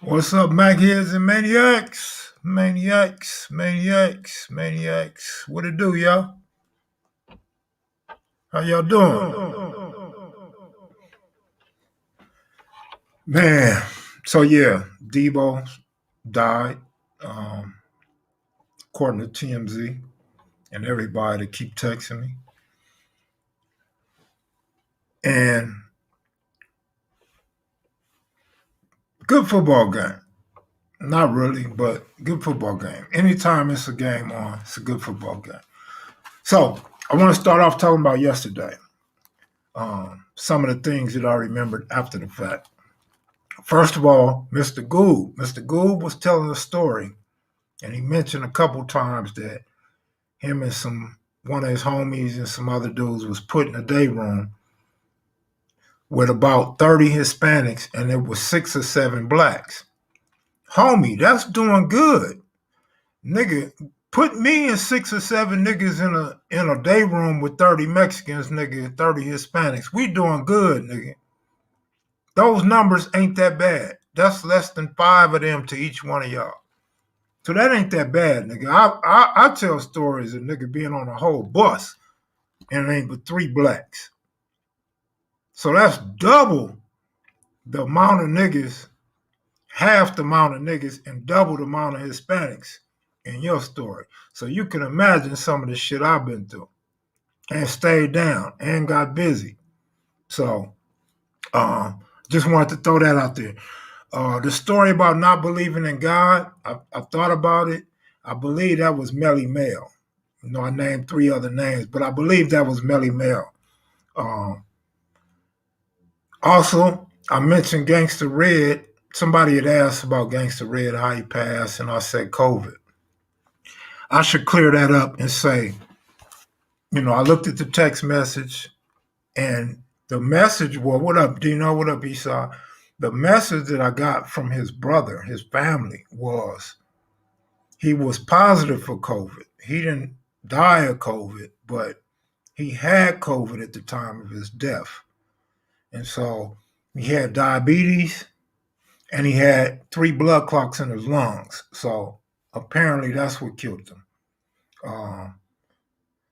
What's up, Magheads and Maniacs? Maniacs. What it do, y'all? How y'all doing? Man, so yeah, Debo died, um, according to TMZ and everybody that keep texting me. And good football game. Not really, but good football game. Anytime it's a game on, it's a good football game. So I want to start off talking about yesterday. Some of the things that I remembered after the fact. First of all, Mr. Goob. Mr. Goob was telling a story, and he mentioned a couple times that him and one of his homies and some other dudes was put in a day room with about 30 Hispanics, and there was 6 or 7 blacks. Homie, that's doing good. Nigga, put me and 6 or 7 niggas in a day room with 30 Mexicans, nigga, 30 Hispanics. We doing good, nigga. Those numbers ain't that bad. That's less than 5 of them to each one of y'all. So that ain't that bad, nigga. I tell stories of nigga being on a whole bus and it ain't but 3 blacks. So that's double the amount of niggas, half the amount of niggas, and double the amount of Hispanics in your story. So you can imagine some of the shit I've been through and stayed down and got busy. So just wanted to throw that out there. The story about not believing in God, I thought about it. I believe that was Melly Mel. I named 3 other names, but I believe that was Melly Mel. Also, I mentioned Gangsta Red. Somebody had asked about Gangsta Red, how he passed, and I said COVID. I should clear that up and say, I looked at the text message, and the message was, what up, Dino? What up, Esau? The message that I got from his brother, his family, was he was positive for COVID. He didn't die of COVID, but he had COVID at the time of his death. And so he had diabetes and he had 3 blood clots in his lungs. So apparently that's what killed him.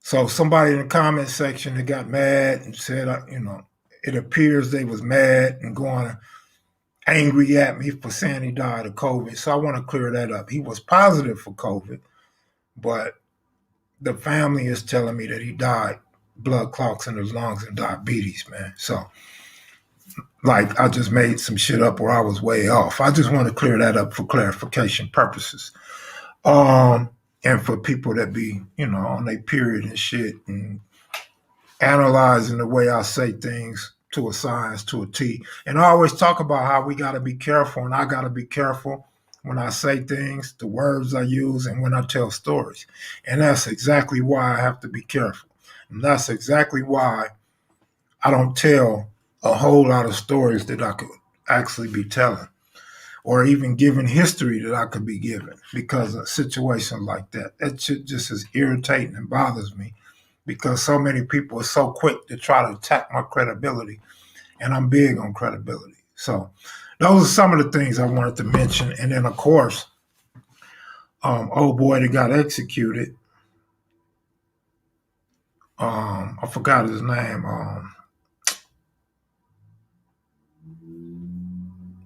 So somebody in the comment section that got mad and said, it appears they was mad and going angry at me for saying he died of COVID. So I want to clear that up. He was positive for COVID, but the family is telling me that he died blood clots in his lungs and diabetes, man. So, like, I just made some shit up or I was way off. I just want to clear that up for clarification purposes. And for people that be, on their period and shit and analyzing the way I say things to a science, to a T. And I always talk about how we got to be careful, and I got to be careful when I say things, the words I use, and when I tell stories. And that's exactly why I have to be careful. And that's exactly why I don't tell a whole lot of stories that I could actually be telling, or even giving history that I could be giving, because of situations like that. That shit just is irritating and bothers me, because so many people are so quick to try to attack my credibility, and I'm big on credibility. So those are some of the things I wanted to mention. And then, of course, old boy that got executed, I forgot his name.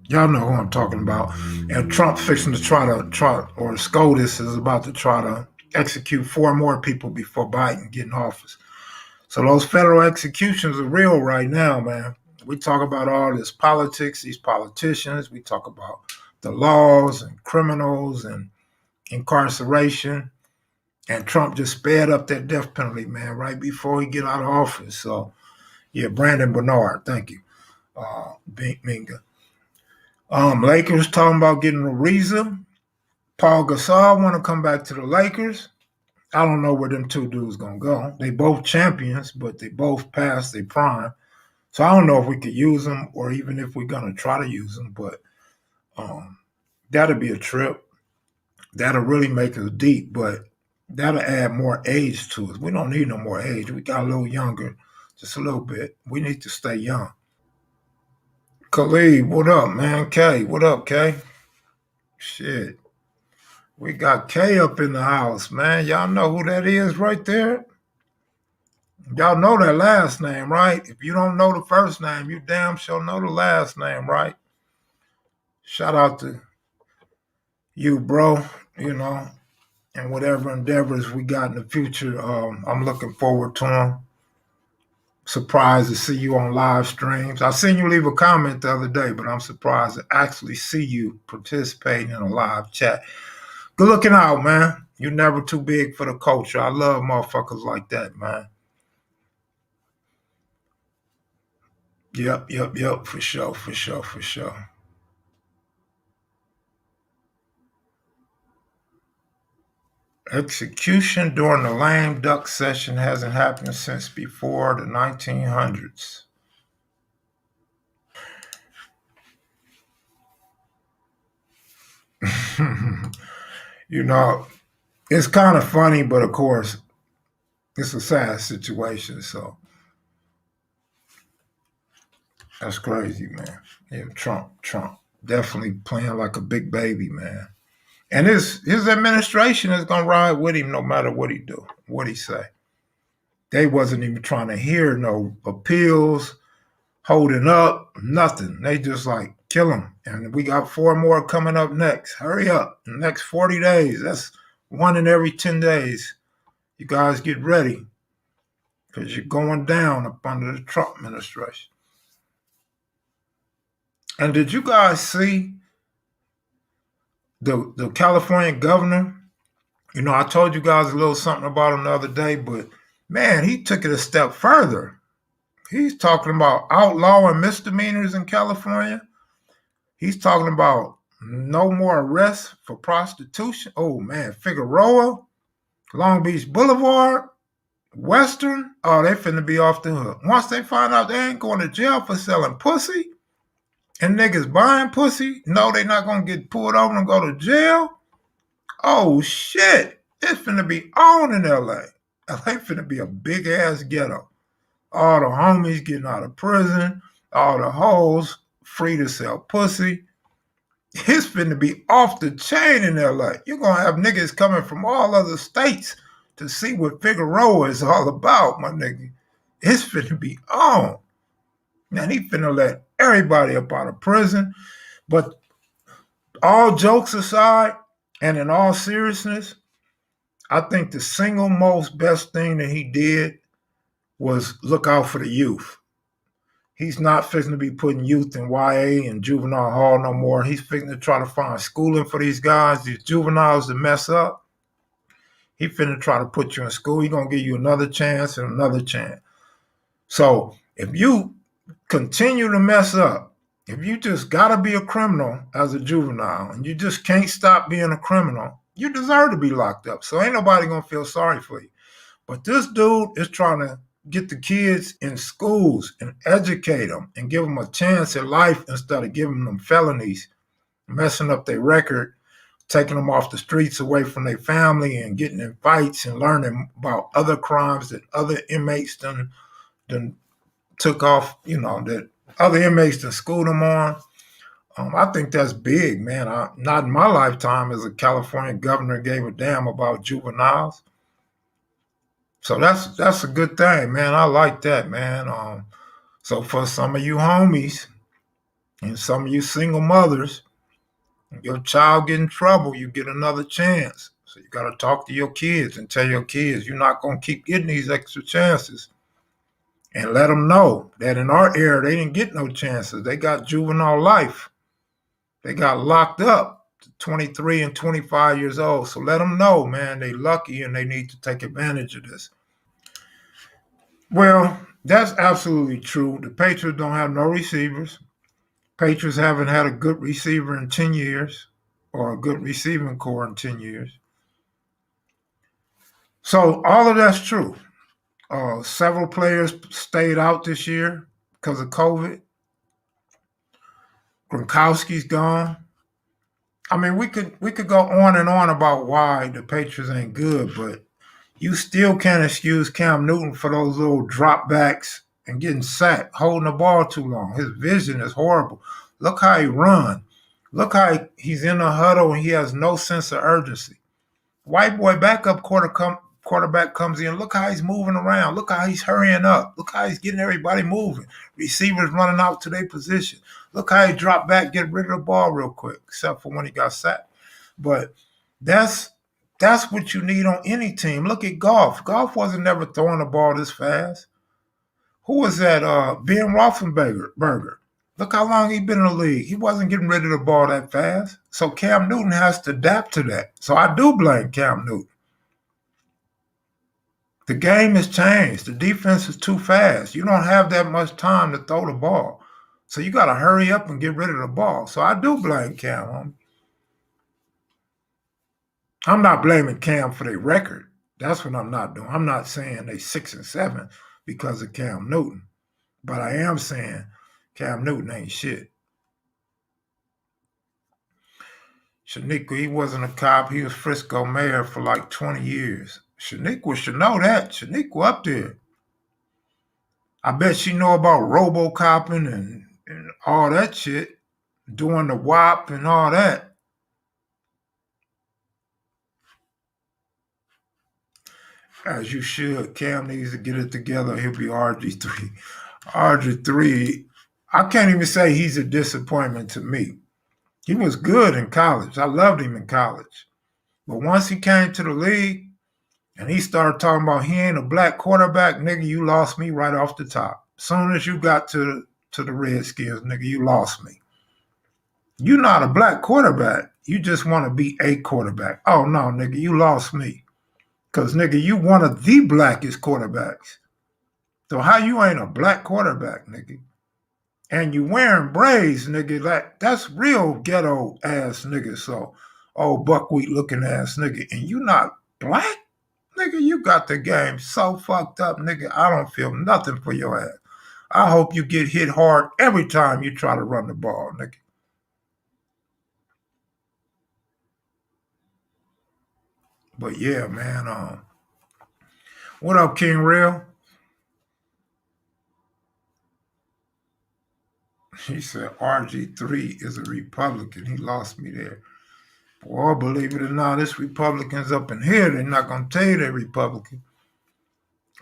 Y'all know who I'm talking about. And Trump fixing to or SCOTUS is about to try to execute 4 more people before Biden get in office. So those federal executions are real right now, man. We talk about all this politics, these politicians. We talk about the laws and criminals and incarceration. And Trump just sped up that death penalty, man, right before he get out of office. So, yeah, Brandon Bernard, thank you, Minga. Lakers talking about getting Ariza. Paul Gasol want to come back to the Lakers. I don't know where them 2 dudes gonna go. They both champions, but they both passed their prime. So I don't know if we could use them or even if we're gonna try to use them. But that'll be a trip. That'll really make us deep, but that'll add more age to us. We don't need no more age. We got a little younger, just a little bit. We need to stay young. Khalid, what up, man? K, what up, K? Shit. We got K up in the house, man. Y'all know who that is right there? Y'all know that last name, right? If you don't know the first name, you damn sure know the last name, right? Shout out to you, bro. You know, and whatever endeavors we got in the future, I'm looking forward to them. Surprised to see you on live streams. I seen you leave a comment the other day, but I'm surprised to actually see you participating in a live chat. Good looking out, man. You're never too big for the culture. I love motherfuckers like that, man. Yep. For sure. Execution during the lame duck session hasn't happened since before the 1900s. You know, it's kind of funny, but of course, it's a sad situation. So that's crazy, man. Yeah, Trump, definitely playing like a big baby, man. And his administration is gonna ride with him no matter what he do, what he say. They wasn't even trying to hear no appeals, holding up, nothing. They just like kill him. And we got 4 more coming up next. Hurry up. The next 40 days. That's 1 in every 10 days. You guys get ready because you're going down up under the Trump administration. And did you guys see the California governor? You know, I told you guys a little something about him the other day, but man, he took it a step further. He's talking about outlawing misdemeanors in California. He's talking about no more arrests for prostitution. Oh man, Figueroa, Long Beach Boulevard, Western. Oh, they finna be off the hook. Once they find out they ain't going to jail for selling pussy and niggas buying pussy, no, they not gonna get pulled over and go to jail. Oh shit, it's finna be on in LA. LA finna be a big ass ghetto. All the homies getting out of prison, all the hoes free to sell pussy. It's finna be off the chain in LA. You're gonna have niggas coming from all other states to see what Figueroa is all about, my nigga. It's finna be on. Now he finna let everybody up out of prison. But all jokes aside, and in all seriousness, I think the single most best thing that he did was look out for the youth. He's not fixing to be putting youth in YA and juvenile hall no more. He's fixing to try to find schooling for these guys, these juveniles that mess up. He finna try to put you in school. He's gonna give you another chance and another chance. So if you continue to mess up, if you just gotta be a criminal as a juvenile and you just can't stop being a criminal, you deserve to be locked up. So ain't nobody gonna feel sorry for you. But this dude is trying to get the kids in schools and educate them and give them a chance at life instead of giving them felonies, messing up their record, taking them off the streets away from their family and getting in fights and learning about other crimes that other inmates done took off, that other inmates done schooled them on. I think that's big, man. Not in my lifetime as a California governor gave a damn about juveniles. So that's a good thing, man. I like that, man. So for some of you homies and some of you single mothers, your child get in trouble, you get another chance. So you got to talk to your kids and tell your kids you're not going to keep getting these extra chances. And let them know that in our era, they didn't get no chances. They got juvenile life. They got locked up to 23 and 25 years old. So let them know, man, they lucky and they need to take advantage of this. Well, that's absolutely true. The Patriots don't have no receivers. Patriots haven't had a good receiver in 10 years or a good receiving core in 10 years. So all of that's true. Several players stayed out this year because of COVID. Gronkowski's gone. I mean, we could go on and on about why the Patriots ain't good, but you still can't excuse Cam Newton for those little dropbacks and getting sacked, holding the ball too long. His vision is horrible. Look how he run. Look how he's in a huddle and he has no sense of urgency. White boy quarterback comes in. Look how he's moving around. Look how he's hurrying up. Look how he's getting everybody moving. Receivers running out to their position. Look how he dropped back, get rid of the ball real quick, except for when he got sacked. But that's what you need on any team. Look at golf. Golf wasn't never throwing the ball this fast. Who was that? Ben Roethlisberger. Look how long he been in the league. He wasn't getting rid of the ball that fast. So Cam Newton has to adapt to that. So I do blame Cam Newton. The game has changed. The defense is too fast. You don't have that much time to throw the ball. So you got to hurry up and get rid of the ball. So I do blame Cam. I'm not blaming Cam for their record. That's what I'm not doing. I'm not saying they 6-7 because of Cam Newton. But I am saying Cam Newton ain't shit. Shaniqua, he wasn't a cop. He was Frisco mayor for like 20 years. Shaniqua should know that. Shaniqua up there. I bet she know about robo-copping and all that shit. Doing the WAP and all that. As you should. Cam needs to get it together. He'll be RG3. RG3, I can't even say he's a disappointment to me. He was good in college. I loved him in college. But once he came to the league and he started talking about he ain't a black quarterback, nigga, you lost me right off the top. As soon as you got to the Redskins, nigga, you lost me. You're not a black quarterback. You just want to be a quarterback. Oh, no, nigga, you lost me. Because, nigga, you one of the blackest quarterbacks. So how you ain't a black quarterback, nigga? And you wearing braids, nigga, like that's real ghetto ass nigga. So, buckwheat looking ass nigga. And you not black? Nigga, you got the game so fucked up, nigga. I don't feel nothing for your ass. I hope you get hit hard every time you try to run the ball, nigga. But yeah, man. What up, King Real? He said RG3 is a Republican. He lost me there. Boy, believe it or not, this Republicans up in here, they're not going to tell you they're Republican.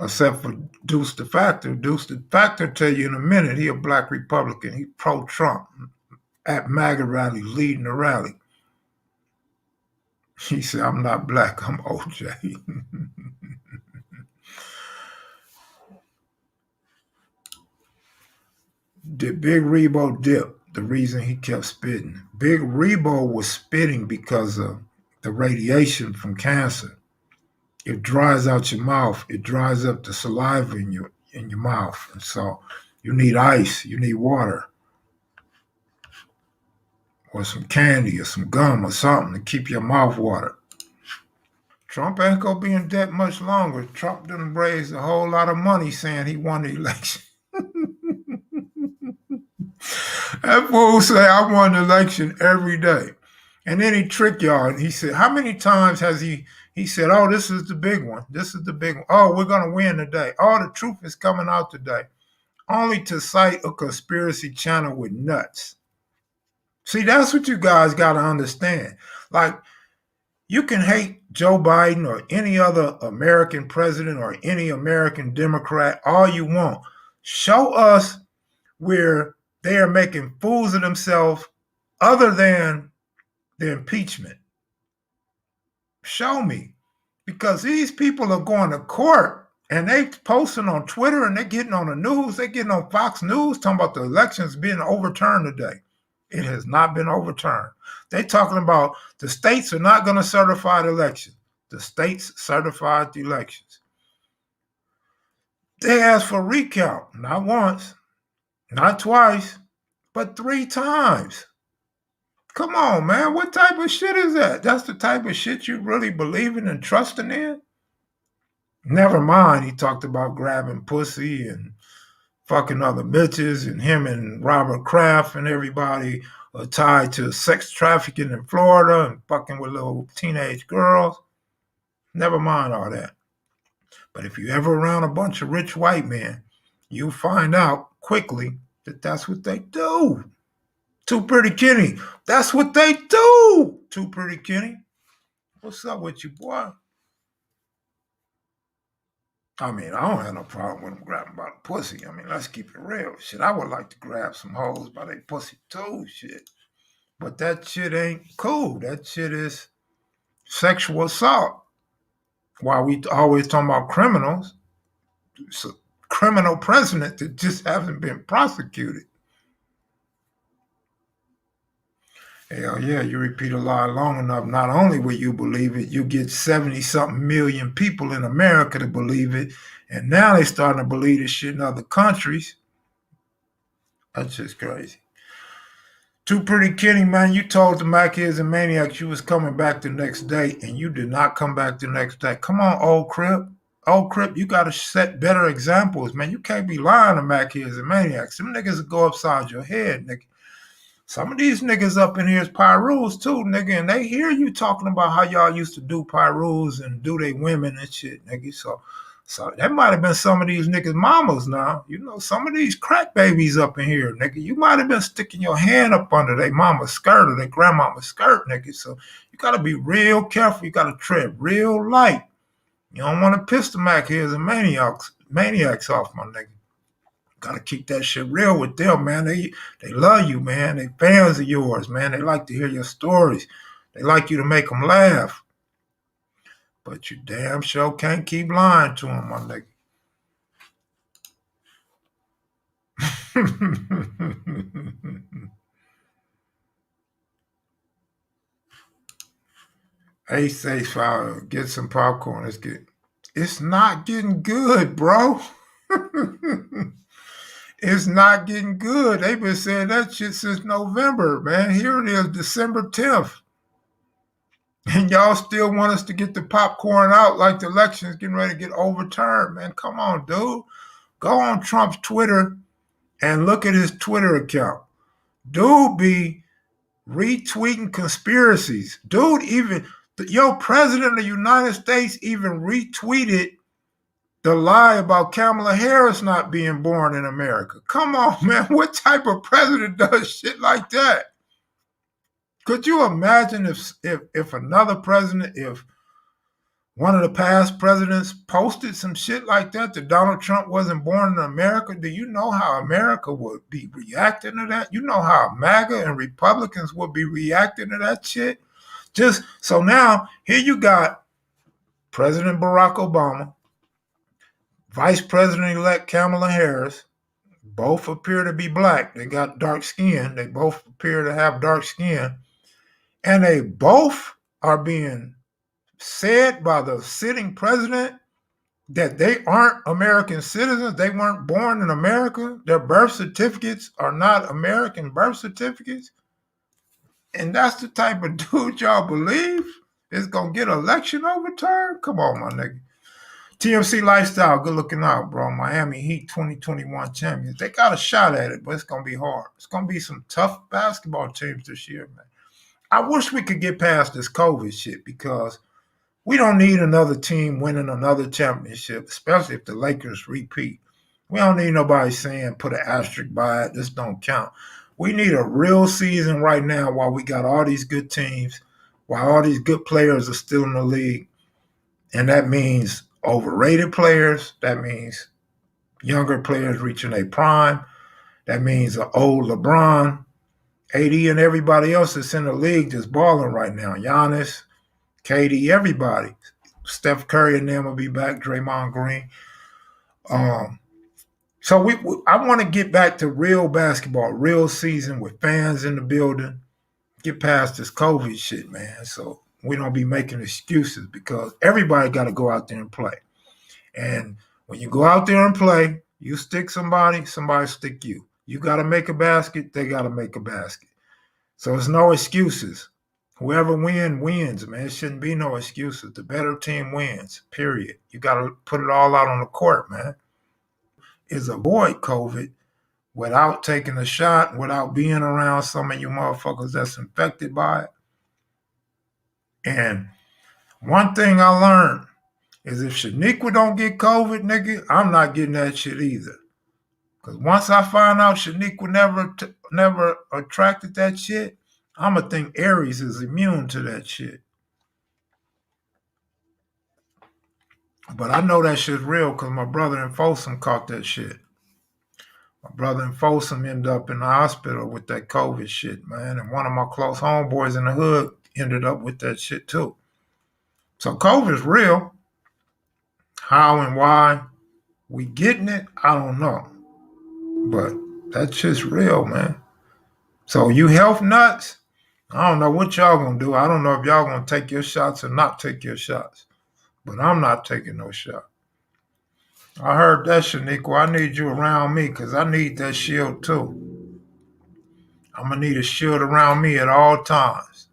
Except for Deuce the Factor. Deuce the Factor tell you in a minute he a black Republican. He pro-Trump at MAGA rally, leading the rally. He said, I'm not black, I'm OJ. Did Big Rebo dip? The reason he kept spitting. Big Rebo was spitting because of the radiation from cancer. It dries out your mouth. It dries up the saliva in your mouth. And so you need ice, you need water, or some candy or some gum or something to keep your mouth watered. Trump ain't gonna be in debt much longer. Trump done raised a whole lot of money saying he won the election. That fool say I won the election every day. And then he tricked y'all and he said, how many times has he said, oh, this is the big one. This is the big one. Oh, we're gonna win today. Oh, the truth is coming out today. Only to cite a conspiracy channel with nuts. See, that's what you guys gotta understand. Like, you can hate Joe Biden or any other American president or any American Democrat all you want. Show us where they are making fools of themselves other than the impeachment. Show me. Because these people are going to court and they posting on Twitter and they're getting on the news, they're getting on Fox News talking about the elections being overturned today. It has not been overturned. They're talking about the states are not going to certify the election. The states certified the elections. They asked for a recount, not once, not twice, but 3 times. Come on, man. What type of shit is that? That's the type of shit you really believing and trusting in? Never mind, he talked about grabbing pussy and fucking other bitches, and him and Robert Kraft and everybody are tied to sex trafficking in Florida and fucking with little teenage girls. Never mind all that. But if you ever around a bunch of rich white men, you'll find out quickly that that's what they do. Too Pretty Kenny. That's what they do. Too Pretty Kenny. What's up with you, boy? I mean, I don't have no problem with them grabbing by the pussy. I mean, let's keep it real. Shit, I would like to grab some hoes by their pussy too, shit. But that shit ain't cool. That shit is sexual assault. While we always talking about criminals, it's a criminal president that just hasn't been prosecuted. Hell yeah, you repeat a lie long enough, not only will you believe it, you get 70 something million people in America to believe it. And now they starting to believe this shit in other countries. That's just crazy. Too Pretty Kenny, man, you told the Mackids and Maniacs you was coming back the next day, and you did not come back the next day. Come on, old Crip. Old Crip, you got to set better examples, man. You can't be lying to Mackids and Maniacs. Them niggas will go upside your head, nigga. Some of these niggas up in here is Pyrus too, nigga, and they hear you talking about how y'all used to do Pyrus and do they women and shit, nigga. So that might have been some of these niggas' mamas now. You know, some of these crack babies up in here, nigga. You might have been sticking your hand up under their mama's skirt or their grandmama's skirt, nigga. So you gotta be real careful. You gotta tread real light. You don't want to piss the Mackids and maniacs off, my nigga. Gotta keep that shit real with them, man. They love you, man. They fans of yours, man. They like to hear your stories. They like you to make them laugh. But you damn sure can't keep lying to them, my nigga. Ace Ace Fire, get some popcorn. It's not getting good, bro. It's not getting good. They've been saying that shit since November, man. Here it is, December 10th. And y'all still want us to get the popcorn out like the election's getting ready to get overturned, man. Come on, dude. Go on Trump's Twitter and look at his Twitter account. Dude be retweeting conspiracies. Dude even, your president of the United States even retweeted the lie about Kamala Harris not being born in America. Come on, man. What type of president does shit like that? Could you imagine if another president, if one of the past presidents posted some shit like that Donald Trump wasn't born in America? Do you know how America would be reacting to that? You know how MAGA and Republicans would be reacting to that shit? Just so now, here you got President Barack Obama, Vice President-elect Kamala Harris. Both appear to be black. They got dark skin. They both appear to have dark skin. And they both are being said by the sitting president that they aren't American citizens. They weren't born in America. Their birth certificates are not American birth certificates. And that's the type of dude y'all believe is going to get election overturned? Come on, my nigga. TMC Lifestyle, good looking out, bro. Miami Heat 2021 champions. They got a shot at it, but it's going to be hard. It's going to be some tough basketball teams this year, man. I wish we could get past this COVID shit because we don't need another team winning another championship, especially if the Lakers repeat. We don't need nobody saying put an asterisk by it. This don't count. We need a real season right now while we got all these good teams, while all these good players are still in the league. And that means overrated players. That means younger players reaching their prime. That means an old LeBron, AD, and everybody else that's in the league just balling right now. Giannis, KD, everybody. Steph Curry and them will be back. Draymond Green. So I want to get back to real basketball, real season with fans in the building. Get past this COVID shit, man. So we don't be making excuses because everybody got to go out there and play. And when you go out there and play, you stick somebody stick you. You got to make a basket, they got to make a basket. So it's no excuses. Whoever wins, man. It shouldn't be no excuses. The better team wins, period. You got to put it all out on the court, man. Is avoid COVID without taking a shot, without being around some of you motherfuckers that's infected by it. And one thing I learned is if Shaniqua don't get COVID, nigga, I'm not getting that shit either. Because once I find out Shaniqua never attracted that shit, I'ma think Aries is immune to that shit. But I know that shit's real because my brother in Folsom caught that shit. My brother in Folsom ended up in the hospital with that COVID shit, man. And one of my close homeboys in the hood ended up with that shit too. So COVID's real. How and why we getting it, I don't know. But that shit's real, man. So you health nuts, I don't know what y'all gonna do. I don't know if y'all gonna take your shots or not take your shots. But I'm not taking no shot. I heard that, Shaniqua. I need you around me because I need that shield too. I'm gonna need a shield around me at all times.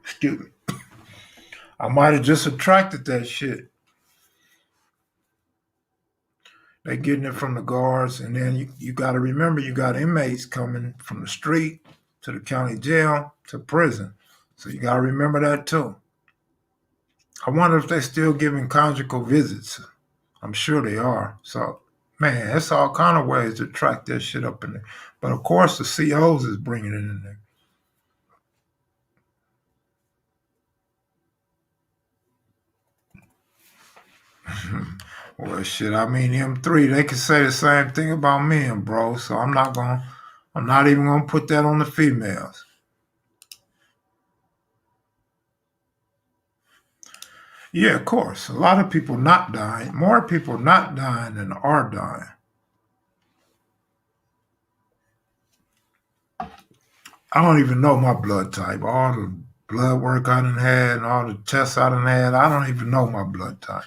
Excuse me. I might have just attracted that shit. They getting it from the guards, and then you got to remember you got inmates coming from the street to the county jail to prison. So you got to remember that too. I wonder if they're still giving conjugal visits. I'm sure they are. So, man, it's all kind of ways to track that shit up in there. But of course, the COs is bringing it in there. Well, shit, I mean, M3, they can say the same thing about men, bro. So I'm not even gonna put that on the females. Yeah, of course. A lot of people not dying. More people not dying than are dying. I don't even know my blood type. All the blood work I done had and all the tests I done had, I don't even know my blood type.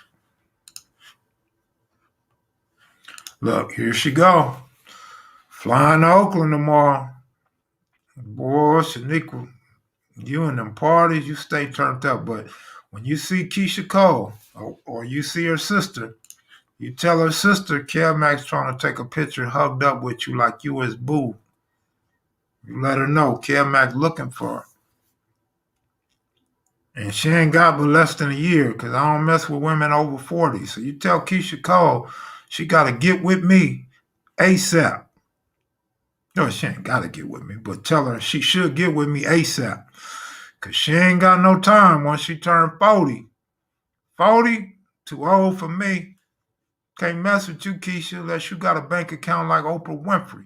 Look, here she go. Flying to Oakland tomorrow. Boy, Shaniqua, you in them parties, you stay turned up. But when you see Keisha Cole or you see her sister, you tell her sister Kev Mac's trying to take a picture hugged up with you like you his boo. You let her know Kev Mac looking for her. And she ain't got but less than a year because I don't mess with women over 40. So you tell Keisha Cole she got to get with me ASAP. No, she ain't got to get with me, but tell her she should get with me ASAP because she ain't got no time once she turned 40. 40? Too old for me. Can't mess with you, Keisha, unless you got a bank account like Oprah Winfrey.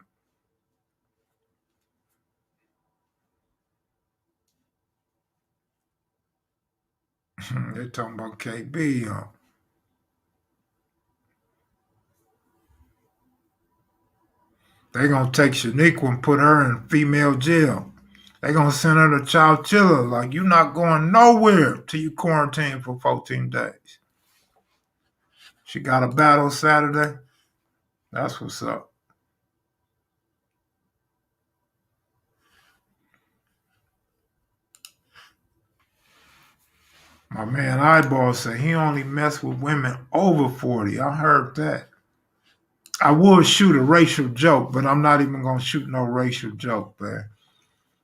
They talking about KB. They gonna take Shaniqua and put her in female jail. They gonna send her to Chowchilla. Like you not going nowhere till you quarantine for 14 days. She got a battle Saturday. That's what's up. My man Eyeball said he only messed with women over 40. I heard that. I would shoot a racial joke, but I'm not even gonna shoot no racial joke, man.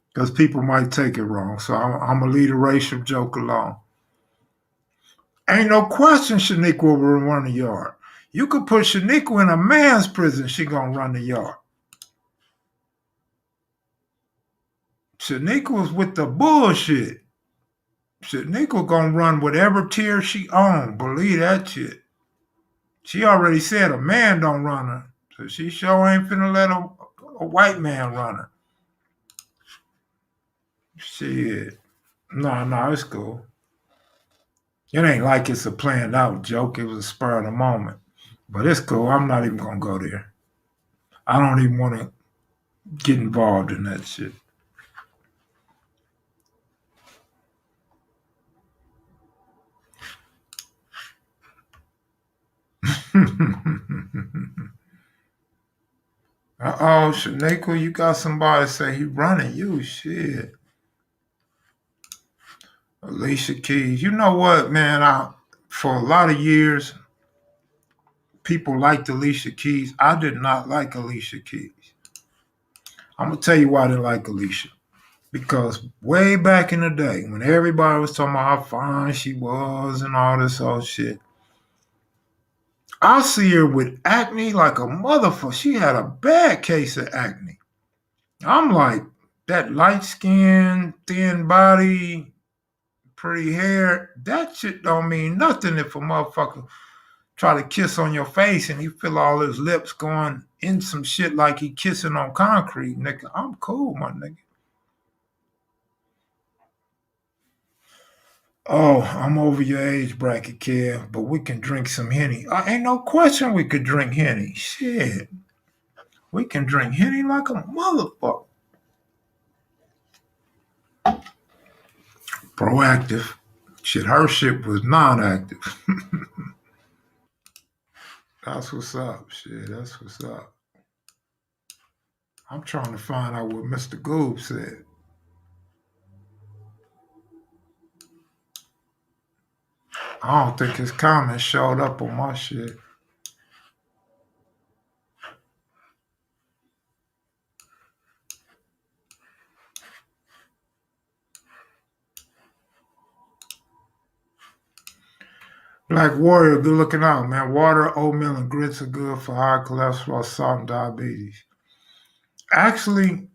Because people might take it wrong. So I'm gonna leave the racial joke alone. Ain't no question Shaniqua will run the yard. You could put Shaniqua in a man's prison, she gonna run the yard. Shaniqua's with the bullshit. Shaniqua gonna run whatever tier she on. Believe that shit. She already said a man don't run her. So she sure ain't finna let a white man run her. Shit. No, it's cool. It ain't like it's a planned out joke. It was a spur of the moment. But it's cool. I'm not even gonna go there. I don't even want to get involved in that shit. Uh-oh, Shaniqua, you got somebody say he running you. Shit. Alicia Keys. You know what, man? For a lot of years, people liked Alicia Keys. I did not like Alicia Keys. I'm gonna tell you why I didn't like Alicia. Because way back in the day, when everybody was talking about how fine she was and all this old shit, I see her with acne like a motherfucker. She had a bad case of acne. I'm like, that light skin, thin body, pretty hair, that shit don't mean nothing if a motherfucker try to kiss on your face and he feel all his lips going in some shit like he kissing on concrete, nigga. I'm cool, my nigga. Oh, I'm over your age bracket, Kev, but we can drink some Henny. Ain't no question we could drink Henny. Shit. We can drink Henny like a motherfucker. Proactive. Shit, her shit was non-active. That's what's up. Shit, that's what's up. I'm trying to find out what Mr. Goob said. I don't think his comments showed up on my shit. Black Warrior, good looking out, man. Water, oatmeal, and grits are good for high cholesterol, salt, and diabetes. Actually,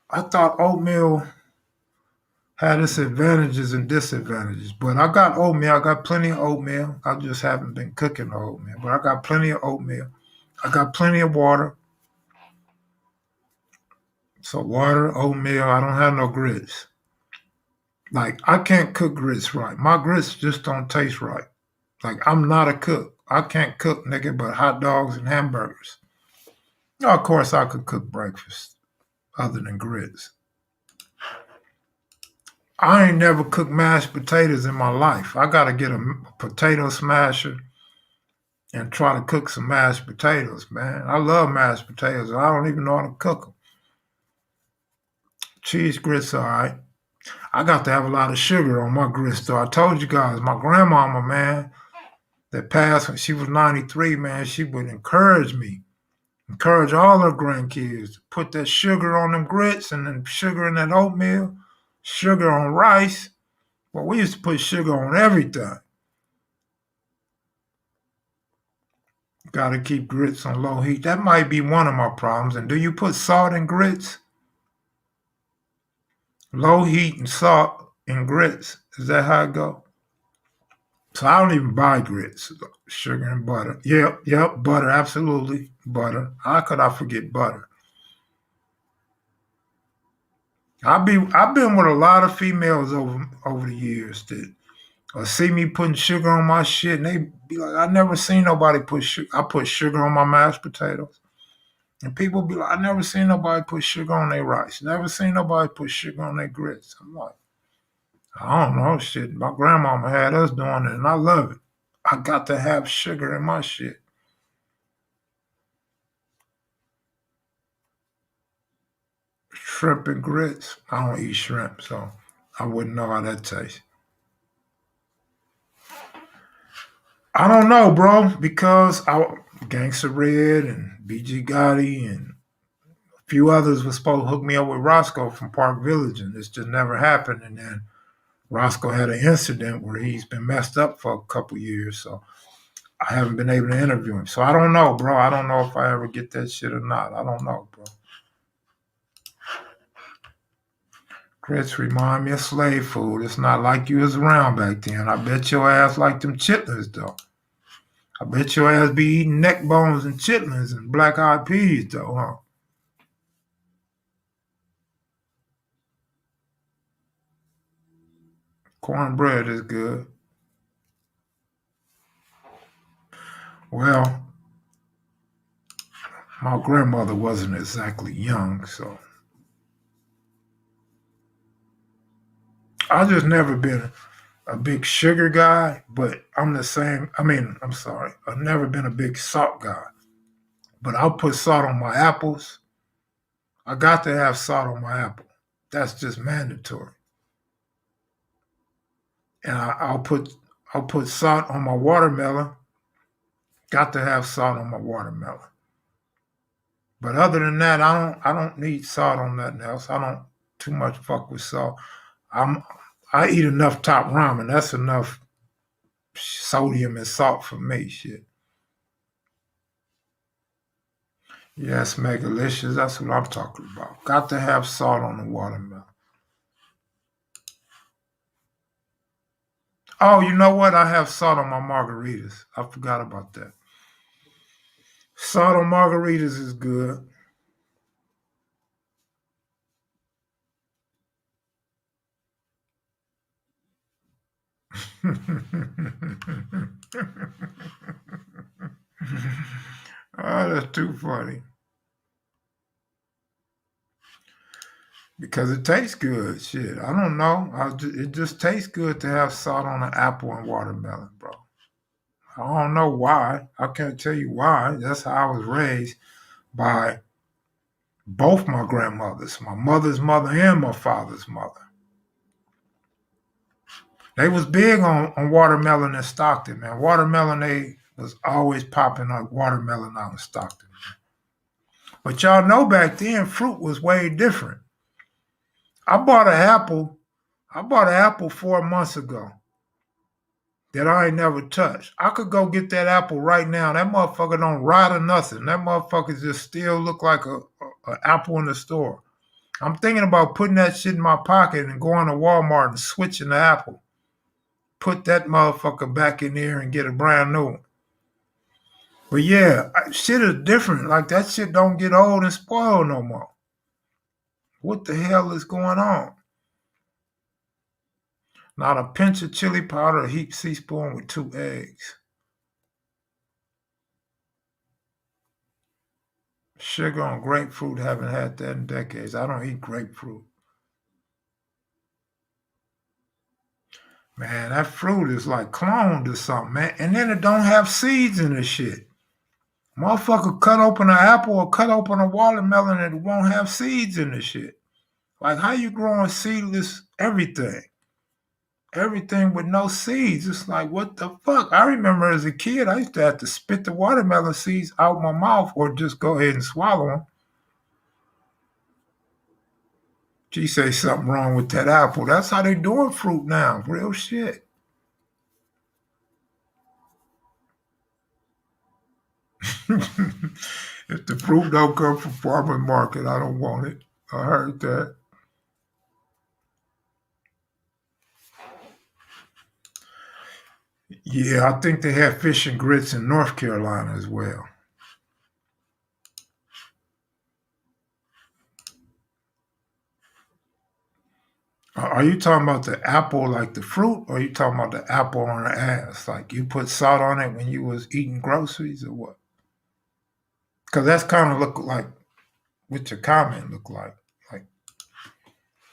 I thought oatmeal had its advantages and disadvantages, but I got oatmeal. I got plenty of oatmeal. I just haven't been cooking the oatmeal, but I got plenty of oatmeal. I got plenty of water. So water, oatmeal. I don't have no grits. Like I can't cook grits right. My grits just don't taste right. Like I'm not a cook. I can't cook, nigga, but hot dogs and hamburgers. Now, of course, I could cook breakfast other than grits. I ain't never cooked mashed potatoes in my life. I gotta get a potato smasher and try to cook some mashed potatoes, man. I love mashed potatoes. I don't even know how to cook them. Cheese grits, all right. I got to have a lot of sugar on my grits, though. I told you guys, my grandmama, man, that passed when she was 93, man, she would encourage me, encourage all her grandkids to put that sugar on them grits and then sugar in that oatmeal, sugar on rice. Well, we used to put sugar on everything. Got to keep grits on low heat. That might be one of my problems. And do you put salt in grits? Low heat and salt in grits. Is that how it go? So I don't even buy grits. Sugar and butter. Yep, butter, absolutely. Butter. How could I forget butter? I've been with a lot of females over the years that see me putting sugar on my shit, and they be like, "I never seen nobody put sugar." I put sugar on my mashed potatoes, and people be like, "I never seen nobody put sugar on their rice. Never seen nobody put sugar on their grits." I'm like, I don't know, shit. My grandmama had us doing it, and I love it. I got to have sugar in my shit. Shrimp and grits. I don't eat shrimp, so I wouldn't know how that tastes. I don't know, bro, because Gangsta Red and BG Gotti and a few others were supposed to hook me up with Roscoe from Park Village, and this just never happened. And then Roscoe had an incident where he's been messed up for a couple years, so I haven't been able to interview him. So I don't know, bro. I don't know if I ever get that shit or not. I don't know, bro. Grits remind me of slave food. It's not like you was around back then. I bet your ass like them chitlins, though. I bet your ass be eating neck bones and chitlins and black eyed peas, though, huh? Cornbread is good. Well, my grandmother wasn't exactly young, so I just never been a big sugar guy, but I'm the same. I mean, I'm sorry. I've never been a big salt guy, but I'll put salt on my apples. I got to have salt on my apple. That's just mandatory. And I'll put salt on my watermelon. Got to have salt on my watermelon. But other than that, I don't need salt on nothing else. I don't too much fuck with salt. I'm I eat enough top ramen. That's enough sodium and salt for me. Shit. Yes, Megalicious. That's what I'm talking about. Got to have salt on the watermelon. Oh, you know what? I have salt on my margaritas. I forgot about that. Salt on margaritas is good. Oh, that's too funny. Because it tastes good. Shit, I don't know. It just tastes good to have salt on an apple and watermelon, bro. I don't know why. I can't tell you why. That's how I was raised by both my grandmothers, my mother's mother and my father's mother. They was big on watermelon in Stockton, man. Watermelon, they was always popping up watermelon out in Stockton. But y'all know back then, fruit was way different. I bought an apple. I bought an apple 4 months ago that I ain't never touched. I could go get that apple right now. That motherfucker don't rot or nothing. That motherfucker just still look like a apple in the store. I'm thinking about putting that shit in my pocket and going to Walmart and switching the apple. Put that motherfucker back in there and get a brand new one. But yeah, shit is different. Like that shit don't get old and spoil no more. What the hell is going on? Not a pinch of chili powder, a heaped teaspoon with 2 eggs. Sugar on grapefruit, haven't had that in decades. I don't eat grapefruit. Man, that fruit is like cloned or something, man. And then it don't have seeds in the shit. Motherfucker cut open an apple or cut open a watermelon and it won't have seeds in the shit. Like how you growing seedless everything? Everything with no seeds. It's like, what the fuck? I remember as a kid, I used to have to spit the watermelon seeds out my mouth or just go ahead and swallow them. She say something wrong with that apple. That's how they doing fruit now. Real shit. If the fruit don't come from farmer market, I don't want it. I heard that. Yeah, I think they have fish and grits in North Carolina as well. Are you talking about the apple like the fruit, or are you talking about the apple on the ass? Like you put salt on it when you was eating groceries, or what? Because that's kind of look like what your comment look like. Like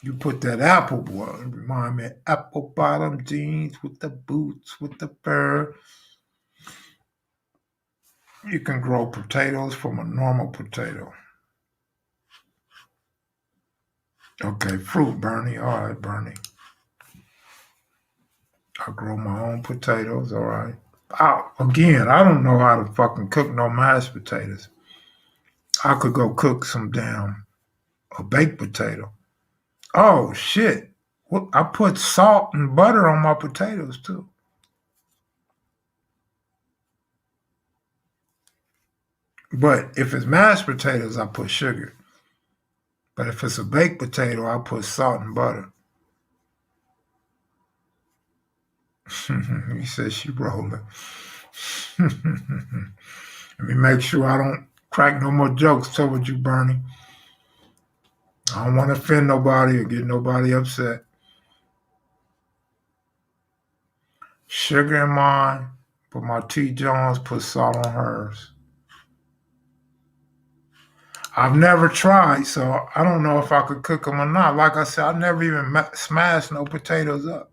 you put that apple, boy. It remind me of apple bottom jeans with the boots, with the fur. You can grow potatoes from a normal potato. Okay, fruit, Bernie. All right, Bernie. I grow my own potatoes. All right. Again, I don't know how to fucking cook no mashed potatoes. I could go cook some damn a baked potato. Oh shit! I put salt and butter on my potatoes too. But if it's mashed potatoes, I put sugar. But if it's a baked potato, I put salt and butter. He says she rolling. Let me make sure I don't crack no more jokes towards you, Bernie. I don't want to offend nobody or get nobody upset. Sugar in mine, but my T. Jones put salt on hers. I've never tried, so I don't know if I could cook them or not. Like I said, I never even smashed no potatoes up.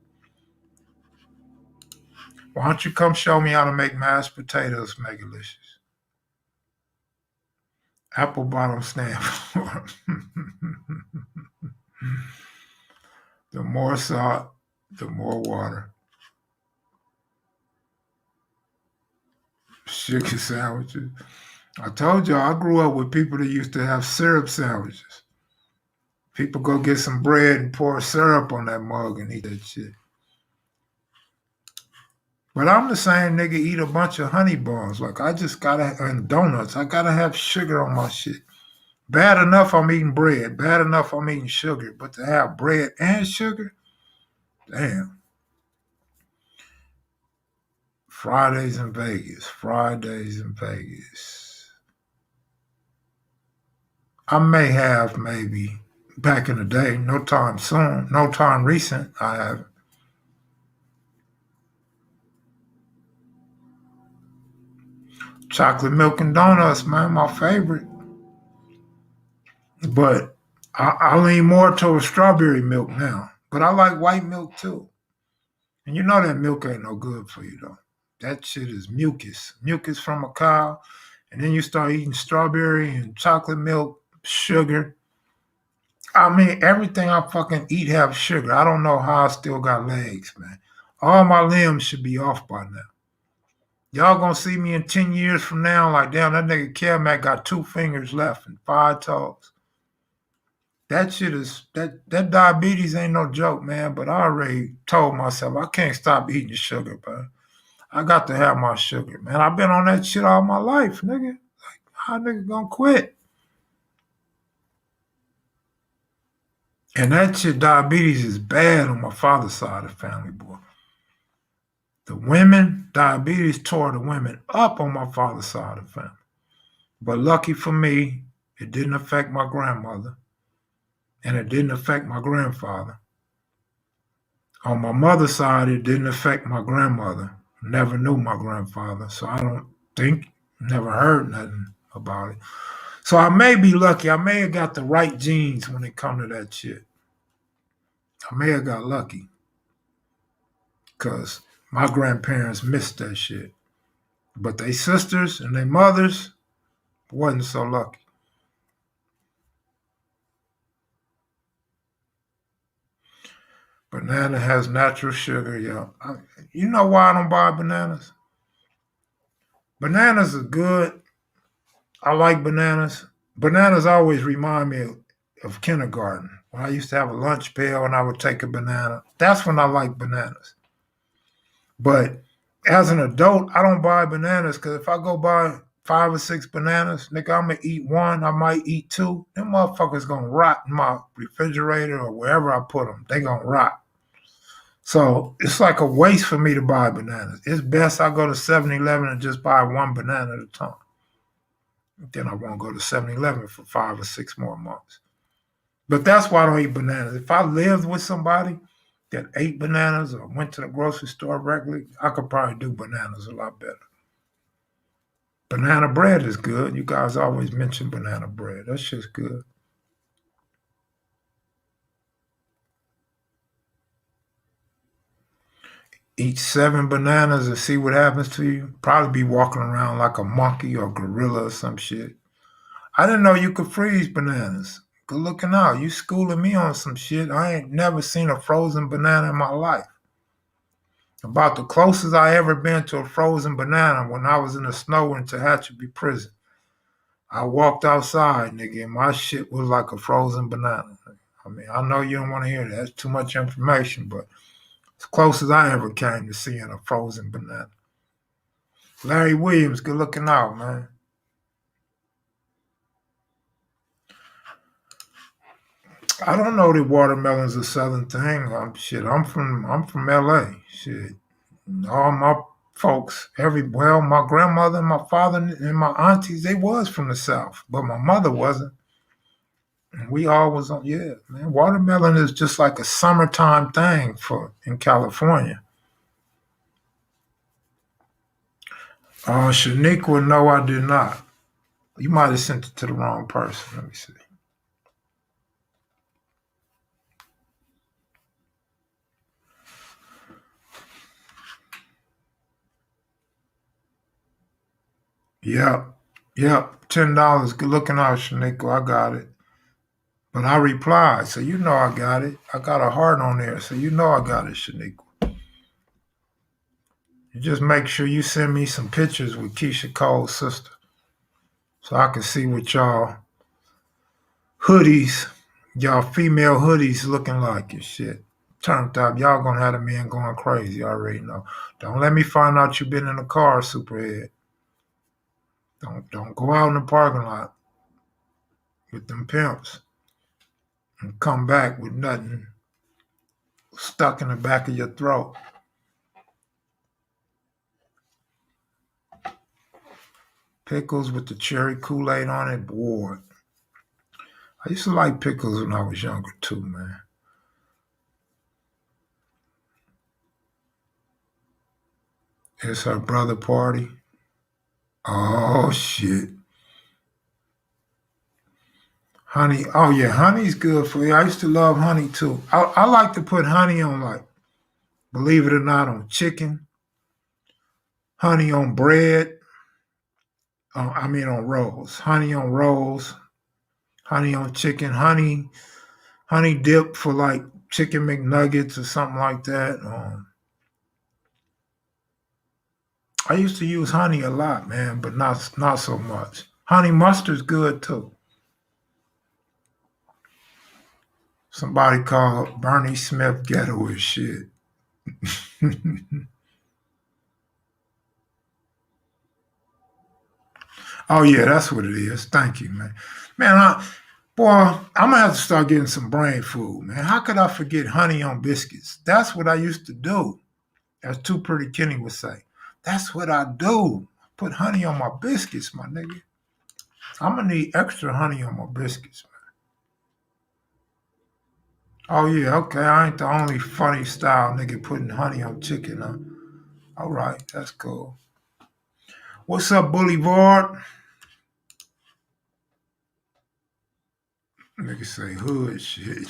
Why don't you come show me how to make mashed potatoes, Megalicious? Apple bottom stand for the more salt, the more water. Sugar sandwiches. I told you I grew up with people that used to have syrup sandwiches. People go get some bread and pour syrup on that mug and eat that shit. But I'm the same nigga eat a bunch of honey buns. Like I just gotta and donuts. I gotta have sugar on my shit. Bad enough I'm eating bread. Bad enough I'm eating sugar. But to have bread and sugar, damn. Fridays in Vegas. Fridays in Vegas. I may have maybe back in the day. No time soon. No time recent. I have. Chocolate milk and donuts, man, my favorite. But I lean more towards strawberry milk now. But I like white milk too. And you know that milk ain't no good for you though. That shit is mucus. Mucus from a cow. And then you start eating strawberry and chocolate milk, sugar. I mean, everything I fucking eat have sugar. I don't know how I still got legs, man. All my limbs should be off by now. Y'all gonna see me in 10 years from now, like, damn, that nigga Kev Mac got 2 fingers left and 5 toes. That shit is, that diabetes ain't no joke, man. But I already told myself I can't stop eating sugar, bro. I got to have my sugar, man. I've been on that shit all my life, nigga. Like, how nigga gonna quit? And that shit, diabetes is bad on my father's side of the family, boy. The women, diabetes tore the women up on my father's side of the family. But lucky for me, it didn't affect my grandmother and it didn't affect my grandfather. On my mother's side, it didn't affect my grandmother. Never knew my grandfather, so I don't think, never heard nothing about it. So I may be lucky. I may have got the right genes when it come to that shit. I may have got lucky because my grandparents missed that shit. But they sisters and their mothers wasn't so lucky. Banana has natural sugar, yo. You know why I don't buy bananas? Bananas are good. I like bananas. Bananas always remind me of kindergarten. When I used to have a lunch pail and I would take a banana. That's when I like bananas. But as an adult, I don't buy bananas because if I go buy 5 or 6 bananas, nigga, I'm gonna eat one. I might eat two. Them motherfuckers gonna rot in my refrigerator or wherever I put them. They gonna rot. So it's like a waste for me to buy bananas. It's best I go to 7-Eleven and just buy one banana at a time. Then I won't go to 7-Eleven for 5 or 6 more months. But that's why I don't eat bananas. If I lived with somebody that ate bananas or went to the grocery store regularly, I could probably do bananas a lot better. Banana bread is good. You guys always mention banana bread. That shit's good. Eat 7 bananas and see what happens to you. Probably be walking around like a monkey or gorilla or some shit. I didn't know you could freeze bananas. Good looking out. You schooling me on some shit. I ain't never seen a frozen banana in my life. About the closest I ever been to a frozen banana when I was in the snow in Tehachapi prison. I walked outside, nigga, and my shit was like a frozen banana. I mean, I know you don't want to hear that. That's too much information, but it's close as I ever came to seeing a frozen banana. Larry Williams, good looking out, man. I don't know that watermelon's a southern thing. I'm from LA. Shit. All my folks, my grandmother and my father and my aunties, they was from the South, but my mother wasn't. And we all was on, yeah, man. Watermelon is just like a summertime thing for in California. Shaniqua, no, I did not. You might have sent it to the wrong person. Let me see. Yep. Yep. $10. Good looking out, Shaniqua. I got it. But I replied, so you know I got it. I got a heart on there, so you know I got it, Shaniqua. You just make sure you send me some pictures with Keisha Cole's sister so I can see what y'all female hoodies looking like and shit. Turned up, y'all gonna have the man going crazy. I already know. Don't let me find out you been in the car, superhead. Don't go out in the parking lot with them pimps and come back with nothing stuck in the back of your throat. Pickles with the cherry Kool-Aid on it, boy. I used to like pickles when I was younger too, man. It's her brother party. Oh shit. Honey. Oh yeah, honey's good for you. I used to love honey too. I like to put honey on, like, believe it or not, on chicken, honey on bread. On rolls. Honey on rolls. Honey on chicken. Honey dip for like chicken McNuggets or something like that. I used to use honey a lot, man, but not so much. Honey mustard's good too. Somebody called Bernie Smith ghetto as shit. Oh yeah, that's what it is. Thank you, man. Man, boy, I'm gonna have to start getting some brain food, man. How could I forget honey on biscuits? That's what I used to do. As Too Pretty Kenny would say. That's what I do. Put honey on my biscuits, my nigga. I'm gonna need extra honey on my biscuits, man. Oh yeah, okay. I ain't the only funny style nigga putting honey on chicken, huh? All right, that's cool. What's up, Boulevard? Nigga say hood shit.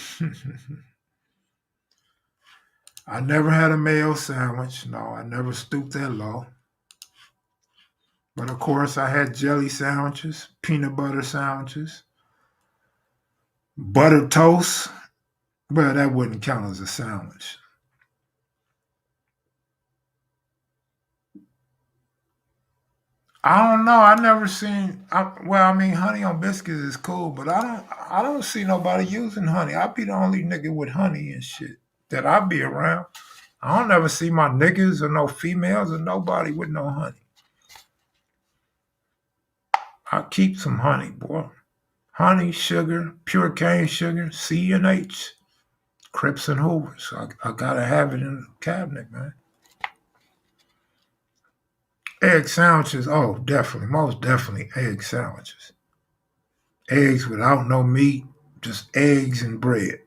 I never had a mayo sandwich. No, I never stooped that low. But of course, I had jelly sandwiches, peanut butter sandwiches, butter toast. Well, that wouldn't count as a sandwich. I don't know. I never seen. Honey on biscuits is cool, but I don't see nobody using honey. I be the only nigga with honey and shit that I be around. I don't ever see my niggas or no females or nobody with no honey. I keep some honey, boy. Honey, sugar, pure cane sugar, C and H, Crips and Hoovers. I gotta have it in the cabinet, man. Egg sandwiches. Oh, definitely, most definitely egg sandwiches. Eggs without no meat, just eggs and bread.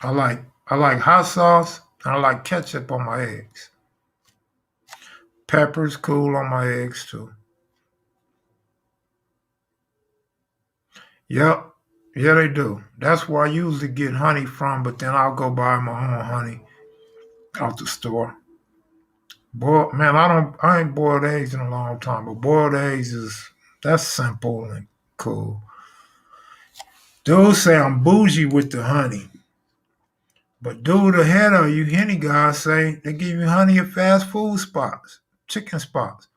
I like hot sauce and I like ketchup on my eggs. Pepper's cool on my eggs too. Yep. Yeah, they do. That's where I usually get honey from, but then I'll go buy my own honey out the store. Boil, man, I ain't boiled eggs in a long time, but boiled eggs that's simple and cool. Dudes say I'm bougie with the honey. But dude ahead of you, Henny guys say they give you honey at fast food spots, chicken spots.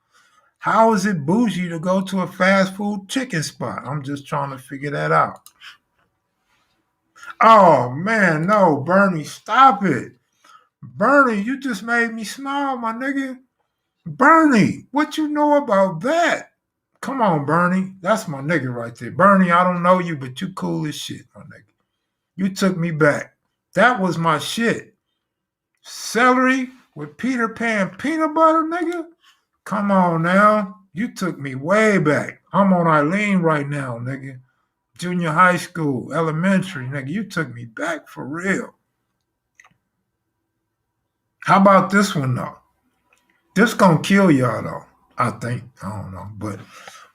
How is it bougie to go to a fast food chicken spot? I'm just trying to figure that out. Oh man, no, Bernie, stop it. Bernie, you just made me smile, my nigga. Bernie, what you know about that? Come on, Bernie. That's my nigga right there. Bernie, I don't know you, but you cool as shit, my nigga. You took me back. That was my shit. Celery with Peter Pan peanut butter, nigga? Come on now. You took me way back. I'm on Eileen right now, nigga. Junior high school, elementary, nigga. You took me back for real. How about this one, though? This gonna kill y'all, though. I think. I don't know. But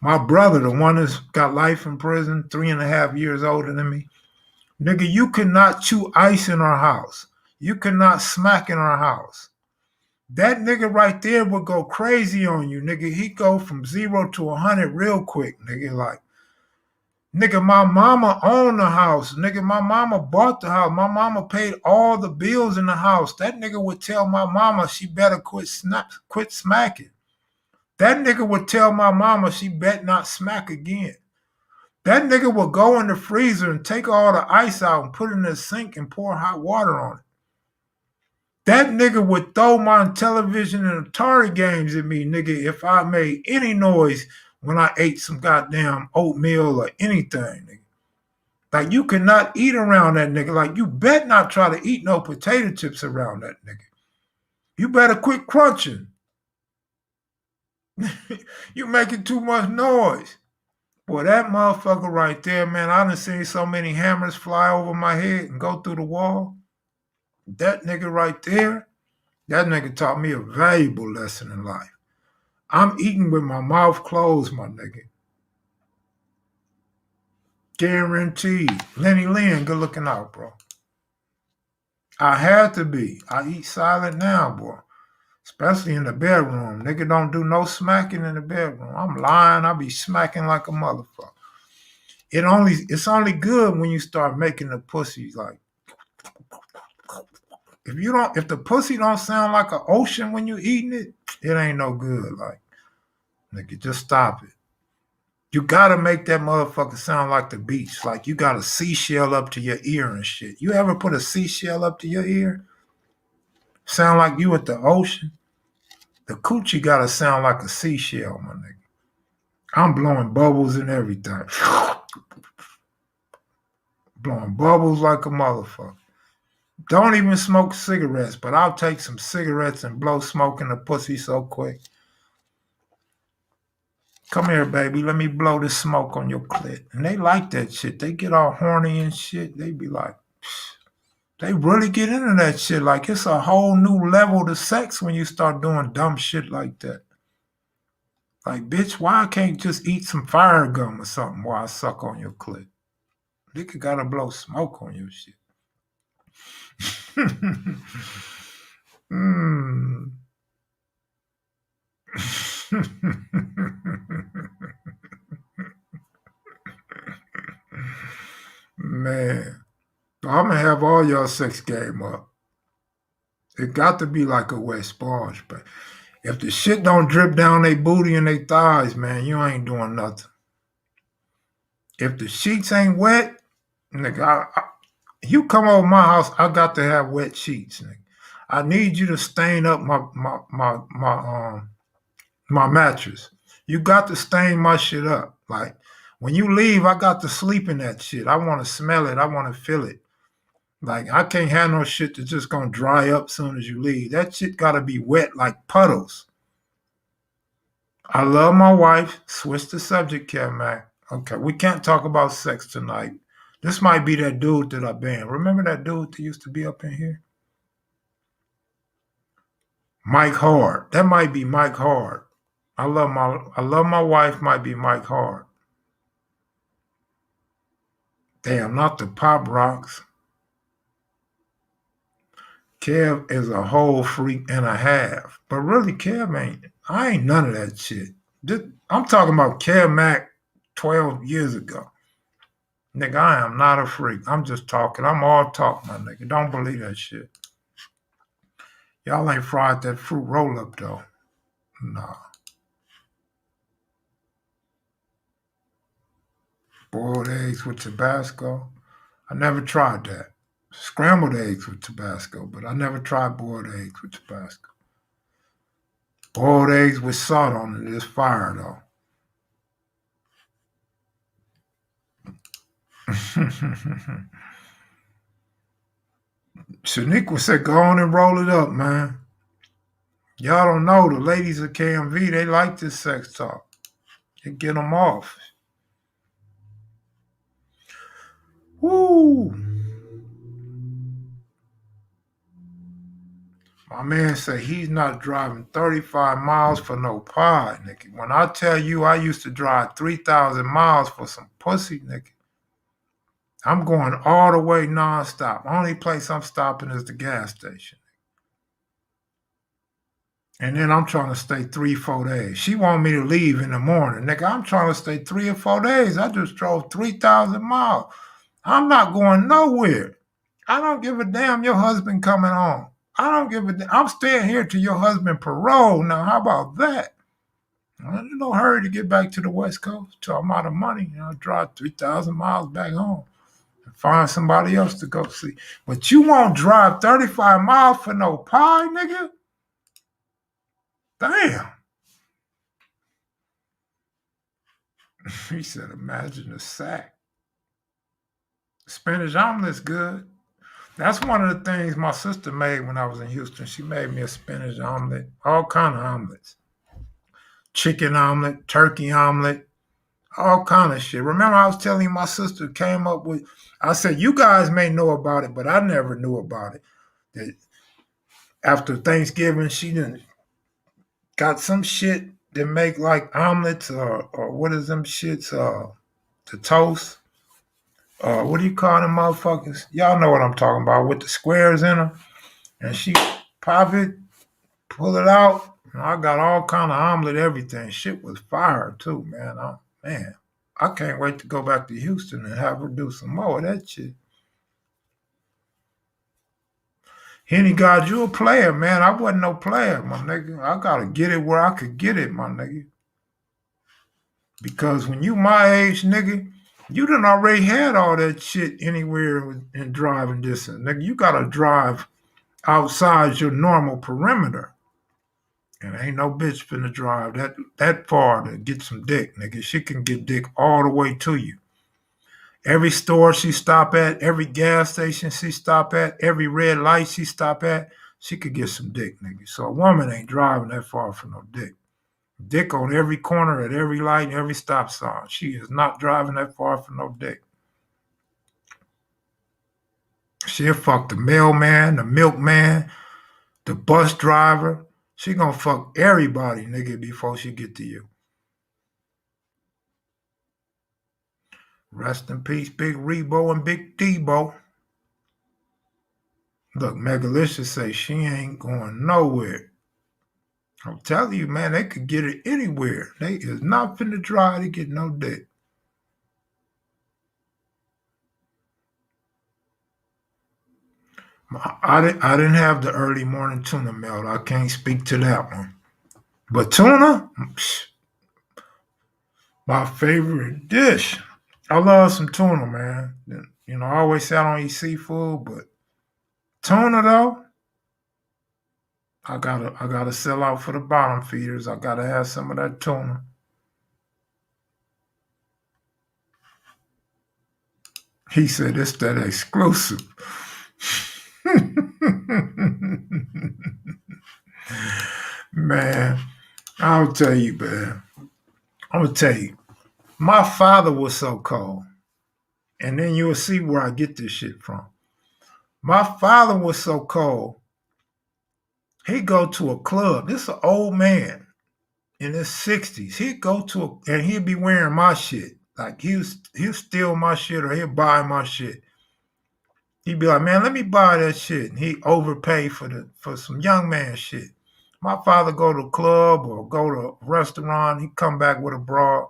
my brother, the one that's got life in prison, 3.5 years older than me, nigga, you could not chew ice in our house. You could not smack in our house. That nigga right there would go crazy on you, nigga. He go from 0 to 100 real quick, nigga. Like, Nigga, my mama owned the house. Nigga, my mama bought the house. My mama paid all the bills in the house. That nigga would tell my mama she better quit smacking. That nigga would tell my mama she bet not smack again. That nigga would go in the freezer and take all the ice out and put it in the sink and pour hot water on it. That nigga would throw my television and Atari games at me, nigga, if I made any noise when I ate some goddamn oatmeal or anything, nigga. Like, you cannot eat around that nigga. Like, you bet not try to eat no potato chips around that nigga. You better quit crunching. You making too much noise. Boy, that motherfucker right there, man, I done seen so many hammers fly over my head and go through the wall. That nigga right there, that nigga taught me a valuable lesson in life. I'm eating with my mouth closed, my nigga. Guaranteed. Lenny Lynn, good looking out, bro. I had to be. I eat silent now, boy. Especially in the bedroom. Nigga don't do no smacking in the bedroom. I'm lying. I be smacking like a motherfucker. It's only good when you start making the pussy like. If the pussy don't sound like an ocean when you eating it, it ain't no good. Like, nigga, just stop it. You gotta make that motherfucker sound like the beach. Like you got a seashell up to your ear and shit. You ever put a seashell up to your ear? Sound like you at the ocean? The coochie gotta sound like a seashell, my nigga. I'm blowing bubbles and everything. Blowing bubbles like a motherfucker. Don't even smoke cigarettes, but I'll take some cigarettes and blow smoke in the pussy so quick. Come here, baby. Let me blow this smoke on your clit. And they like that shit. They get all horny and shit. They be like, they really get into that shit. Like, it's a whole new level to sex when you start doing dumb shit like that. Like, bitch, why I can't just eat some fire gum or something while I suck on your clit? Nigga gotta blow smoke on your shit. Man, I'm gonna have all y'all sex game up. It got to be like a wet sponge, but if the shit don't drip down they booty and they thighs, man, you ain't doing nothing. If the sheets ain't wet, nigga, you come over my house, I got to have wet sheets, nigga. I need you to stain up my mattress. You got to stain my shit up. Like, when you leave, I got to sleep in that shit. I want to smell it. I want to feel it. Like, I can't have no shit that's just gonna dry up soon as you leave. That shit gotta be wet like puddles. I love my wife. Switch the subject, Kev Mac. Okay, we can't talk about sex tonight. This might be that dude that I banned. Remember that dude that used to be up in here? Mike Hard. That might be Mike Hard. I love my wife might be Mike Hard. Damn, not the pop rocks. Kev is a whole freak and a half. But really, I ain't none of that shit. I'm talking about Kev Mac 12 years ago. Nigga, I am not a freak. I'm just talking. I'm all talk, my nigga. Don't believe that shit. Y'all ain't fried that fruit roll up, though. Nah. Boiled eggs with Tabasco. I never tried that. Scrambled eggs with Tabasco, but I never tried boiled eggs with Tabasco. Boiled eggs with salt on it is fire, though. Shaniqua said, go on and roll it up, man. Y'all don't know, the ladies at KMV, they like this sex talk. It get them off. Woo! My man said he's not driving 35 miles for no pie, nigga. When I tell you I used to drive 3,000 miles for some pussy, nigga, I'm going all the way nonstop. Only place I'm stopping is the gas station. And then I'm trying to stay 3, 4 days. She want me to leave in the morning. Nigga, I'm trying to stay 3 or 4 days. I just drove 3,000 miles. I'm not going nowhere. I don't give a damn your husband coming home. I don't give a damn. I'm staying here till your husband parole. Now, how about that? There's no hurry to get back to the West Coast till I'm out of money. Drive 3,000 miles back home and find somebody else to go see. But you won't drive 35 miles for no pie, nigga? Damn. He said, imagine the sack. Spinach omelet's good. That's one of the things my sister made when I was in Houston. She made me a spinach omelet, all kind of omelets. Chicken omelet, turkey omelet, all kind of shit. Remember I was telling you my sister came up with, I said, you guys may know about it, but I never knew about it. That after Thanksgiving, she done got some shit that make like omelets or what is them shits, the toast. What do you call them motherfuckers? Y'all know what I'm talking about with the squares in them. And she pop it, pull it out. And I got all kind of omelet, everything. Shit was fire too, man. I can't wait to go back to Houston and have her do some more of that shit. Henny God, you a player, man. I wasn't no player, my nigga. I gotta get it where I could get it, my nigga. Because when you my age, nigga, you done already had all that shit anywhere in driving distance. Nigga, you gotta drive outside your normal perimeter. And ain't no bitch finna drive that far to get some dick, nigga. She can get dick all the way to you. Every store she stop at, every gas station she stop at, every red light she stop at, she could get some dick, nigga. So a woman ain't driving that far for no dick. Dick on every corner, at every light, every stop sign. She is not driving that far for no dick. She'll fuck the mailman, the milkman, the bus driver. She gonna fuck everybody, nigga, before she get to you. Rest in peace, Big Rebo and Big Debo. Look, Megalicia say she ain't going nowhere. I'm telling you, man, they could get it anywhere. They is not finna try to get no dick. I didn't have the early morning tuna melt. I can't speak to that one. But tuna, my favorite dish. I love some tuna, man. You know, I always say I don't eat seafood, but tuna though, I gotta sell out for the bottom feeders. I gotta have some of that tuna. He said it's that exclusive. Man, I'll tell you, man. I'm gonna tell you. My father was so cold. And then you'll see where I get this shit from. My father was so cold. He'd go to a club. This is an old man in his 60s. He'd go to and he'd be wearing my shit. Like he'll steal my shit or he'll buy my shit. He'd be like, man, let me buy that shit. And he overpay for some young man shit. My father go to a club or go to a restaurant. He'd come back with a broad.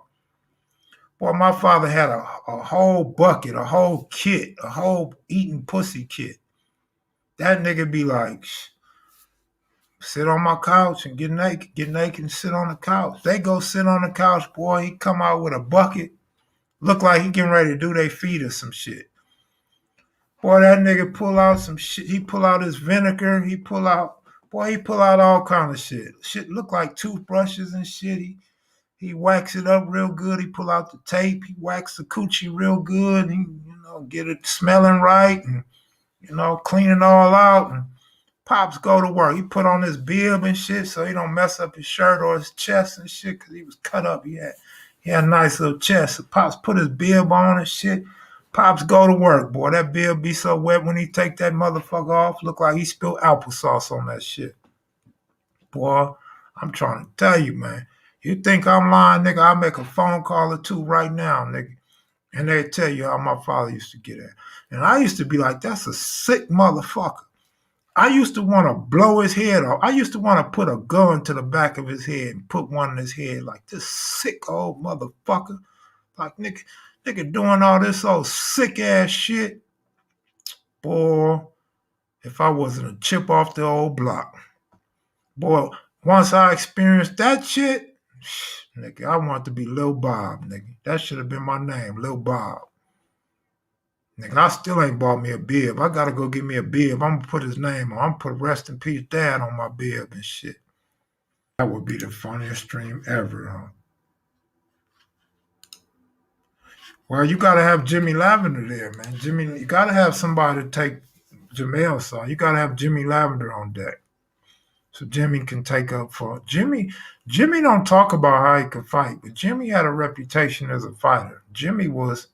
Boy, my father had a whole bucket, a whole kit, a whole eating pussy kit. That nigga be like, sit on my couch and get naked and sit on the couch. They go sit on the couch, boy, he come out with a bucket. Look like he getting ready to do their feet or some shit. Boy, that nigga pull out some shit. He pull out his vinegar. He pull out all kind of shit. Shit look like toothbrushes and shit. He wax it up real good. He pull out the tape. He wax the coochie real good. He, get it smelling right and, clean it all out. And Pops go to work. He put on his bib and shit so he don't mess up his shirt or his chest and shit because he was cut up. He had a nice little chest. So Pops put his bib on and shit. Pops go to work, boy. That bib be so wet when he take that motherfucker off. Look like he spilled applesauce on that shit. Boy, I'm trying to tell you, man. You think I'm lying, nigga? I'll make a phone call or two right now, nigga. And they tell you how my father used to get at. And I used to be like, that's a sick motherfucker. I used to want to blow his head off. I used to want to put a gun to the back of his head and put one in his head like this sick old motherfucker. Like nigga doing all this old sick ass shit. Boy, if I wasn't a chip off the old block. Boy, once I experienced that shit, nigga, I want to be Lil Bob, nigga. That should have been my name, Lil Bob. Nigga, I still ain't bought me a bib. I gotta go get me a bib. I'm gonna put his name on. I'm gonna put rest in peace dad on my bib and shit. That would be the funniest stream ever, huh? Well, you gotta have Jimmy Lavender there, man. Jimmy, you gotta have somebody to take Jamel's side. You gotta have Jimmy Lavender on deck. So Jimmy can take up for Jimmy. Jimmy don't talk about how he could fight, but Jimmy had a reputation as a fighter. Jimmy was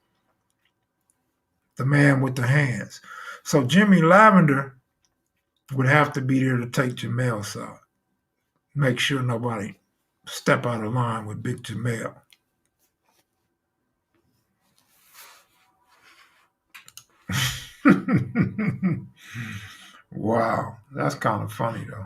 the man with the hands. So Jimmy Lavender would have to be there to take Jamel's side. Make sure nobody step out of line with Big Jamel. Wow, that's kind of funny though.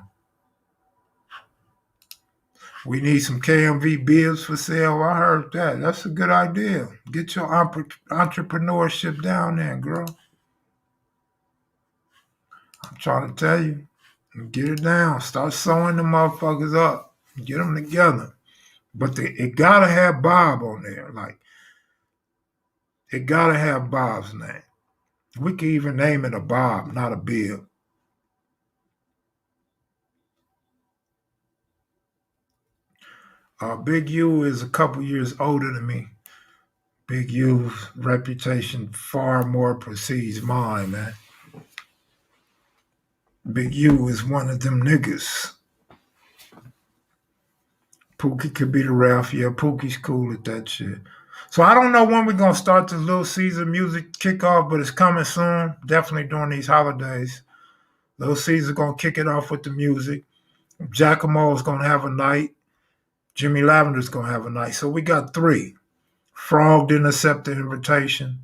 We need some KMV bibs for sale. I heard that. That's a good idea. Get your entrepreneurship down there, girl. I'm trying to tell you. Get it down. Start sewing the motherfuckers up. Get them together. But it gotta have Bob on there. Like, it gotta have Bob's name. We could even name it a Bob, not a bib. Big U is a couple years older than me. Big U's reputation far more precedes mine, man. Big U is one of them niggas. Pookie could be the ref. Yeah, Pookie's cool at that shit. So I don't know when we're going to start this Little Caesar music kickoff, but it's coming soon. Definitely during these holidays. Little Caesar going to kick it off with the music. Giacomo's going to have a night. Jimmy Lavender's going to have a night. So we got three. Frog didn't accept the invitation.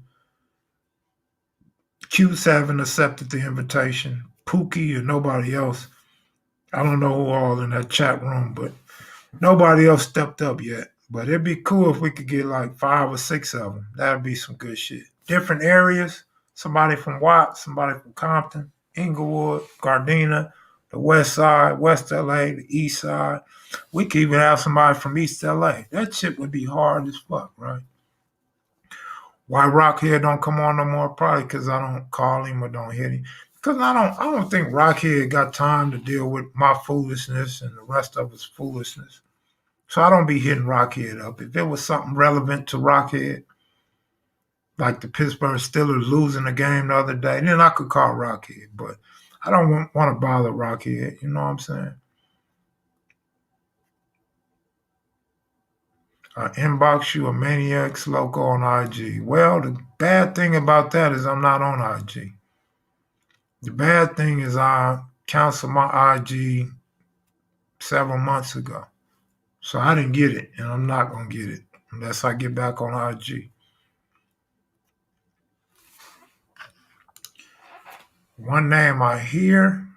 Q's haven't accepted the invitation. Pookie and nobody else. I don't know who all in that chat room, but nobody else stepped up yet. But it'd be cool if we could get like 5 or 6 of them. That'd be some good shit. Different areas. Somebody from Watts, somebody from Compton, Inglewood, Gardena, the West Side, West LA, the East Side. We could even have somebody from East LA. That shit would be hard as fuck, right? Why Rockhead don't come on no more? Probably because I don't call him or don't hit him. Because I don't think Rockhead got time to deal with my foolishness and the rest of his foolishness. So I don't be hitting Rockhead up. If there was something relevant to Rockhead, like the Pittsburgh Steelers losing a game the other day, then I could call Rockhead. But I don't want to bother Rockhead. You know what I'm saying? Inbox you a Maniacs logo on IG. Well, the bad thing about that is I'm not on IG. The bad thing is I canceled my IG several months ago. So I didn't get it, and I'm not going to get it unless I get back on IG. One name I hear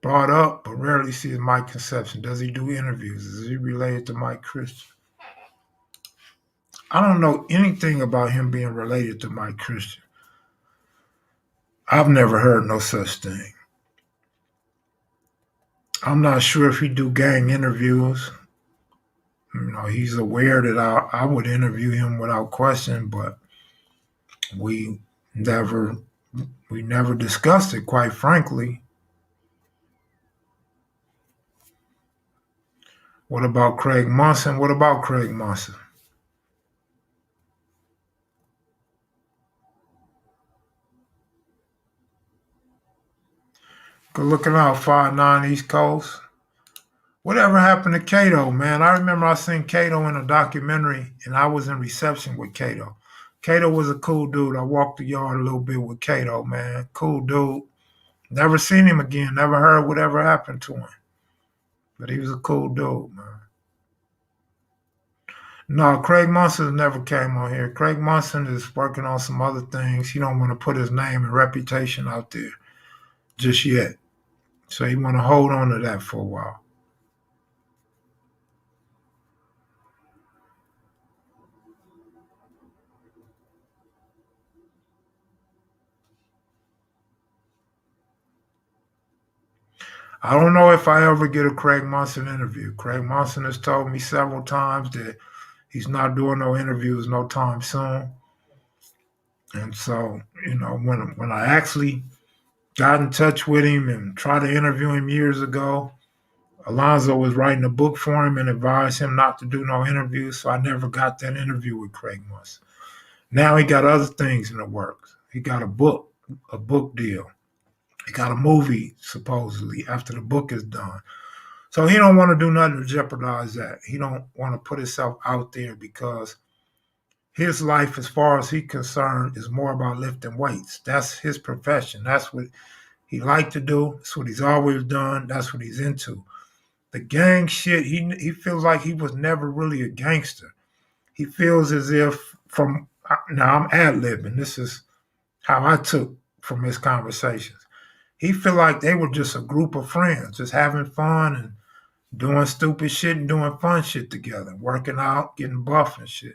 brought up but rarely see is Mike Conception. Does he do interviews? Is he related to Mike Christian? I don't know anything about him being related to Mike Christian. I've never heard no such thing. I'm not sure if he do gang interviews. You know, he's aware that I would interview him without question, but we never discussed it, quite frankly. What about Craig Munson? What about Craig Munson? Good looking out, 5'9" East Coast. Whatever happened to Kato, man? I remember I seen Kato in a documentary, and I was in reception with Kato. Kato was a cool dude. I walked the yard a little bit with Kato, man. Cool dude. Never seen him again. Never heard whatever happened to him. But he was a cool dude, man. No, Craig Munson never came on here. Craig Munson is working on some other things. He don't want to put his name and reputation out there just yet. So he want to hold on to that for a while. I don't know if I ever get a Craig Munson interview. Craig Munson has told me several times that he's not doing no interviews no time soon. And so, when I actually got in touch with him and tried to interview him years ago, Alonzo was writing a book for him and advised him not to do no interviews. So I never got that interview with Craig Munson. Now he got other things in the works. He got a book deal. He got a movie supposedly after the book is done. So he don't want to do nothing to jeopardize that. He don't want to put himself out there because his life, as far as he's concerned, is more about lifting weights. That's his profession. That's what he liked to do. That's what he's always done. That's what he's into. The gang shit, he feels like he was never really a gangster. He feels as if now I'm ad-libbing. This is how I took from his conversations. He feel like they were just a group of friends, just having fun and doing stupid shit and doing fun shit together, working out, getting buff and shit.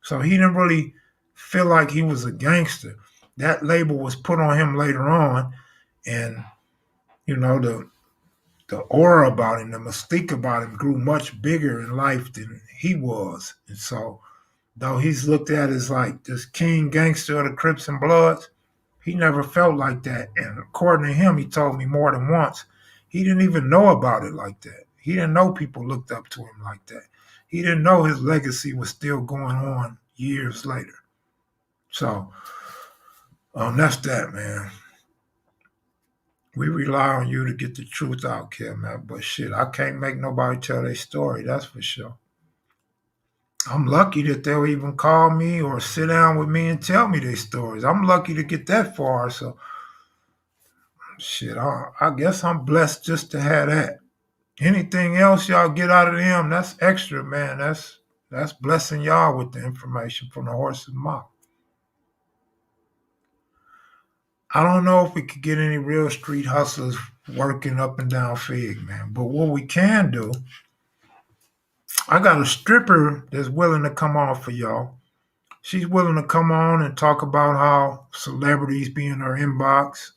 So he didn't really feel like he was a gangster. That label was put on him later on, and the aura about him, the mystique about him grew much bigger in life than he was. And so, though he's looked at as like this king gangster of the Crips and Bloods, he never felt like that. And according to him, he told me more than once, he didn't even know about it like that. He didn't know people looked up to him like that. He didn't know his legacy was still going on years later. So, that's that, man. We rely on you to get the truth out, Kev Mac. But shit, I can't make nobody tell their story, that's for sure. I'm lucky that they'll even call me or sit down with me and tell me their stories. I'm lucky to get that far. So, shit, I guess I'm blessed just to have that. Anything else y'all get out of them, that's extra, man. That's blessing y'all with the information from the horse's mouth. I don't know if we could get any real street hustlers working up and down Fig, man. But what we can do, I got a stripper that's willing to come on for y'all. She's willing to come on and talk about how celebrities be in her inbox,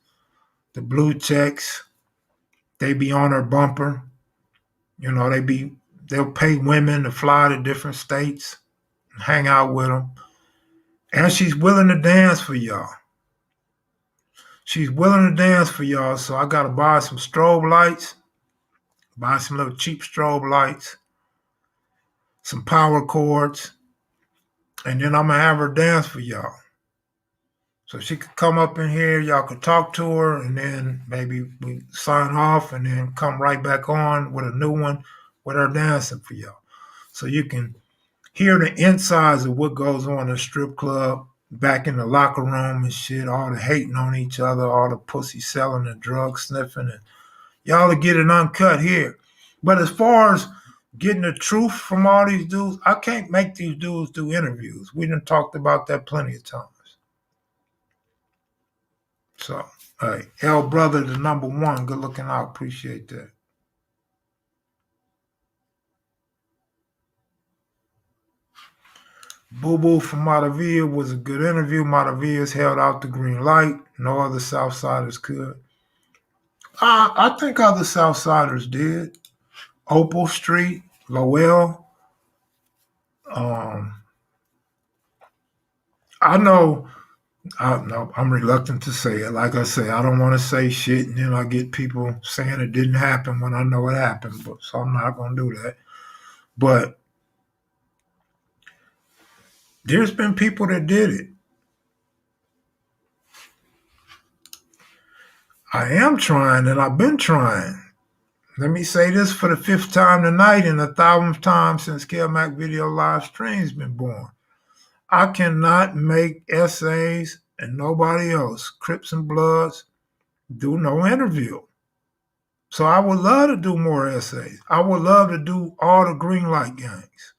the blue checks, they be on her bumper. They'll pay women to fly to different states, and hang out with them, and she's willing to dance for y'all. She's willing to dance for y'all, so I gotta buy some strobe lights, buy some little cheap strobe lights, some power cords, and then I'm gonna have her dance for y'all. So she could come up in here, y'all could talk to her, and then maybe we sign off and then come right back on with a new one with her dancing for y'all. So you can hear the insides of what goes on in a strip club, back in the locker room and shit, all the hating on each other, all the pussy selling and drug sniffing, and y'all will get it uncut here. But as far as getting the truth from all these dudes, I can't make these dudes do interviews. We done talked about that plenty of times. So, hey, L Brother, the number one, good looking out. Appreciate that. Boo Boo from Matavia was a good interview. Matavia's held out the green light. No other Southsiders could. I think other Southsiders did. Opal Street, Lowell. Um, I know. I'm reluctant to say it. Like I say, I don't want to say shit, and then I get people saying it didn't happen when I know it happened. But so I'm not going to do that. But there's been people that did it. I am trying, and I've been trying. Let me say this for the fifth time tonight and the 1,000th time since Kev Mac Video live stream's been born. I cannot make essays and nobody else, Crips and Bloods, do no interview. So I would love to do more essays. I would love to do all the green light gangs,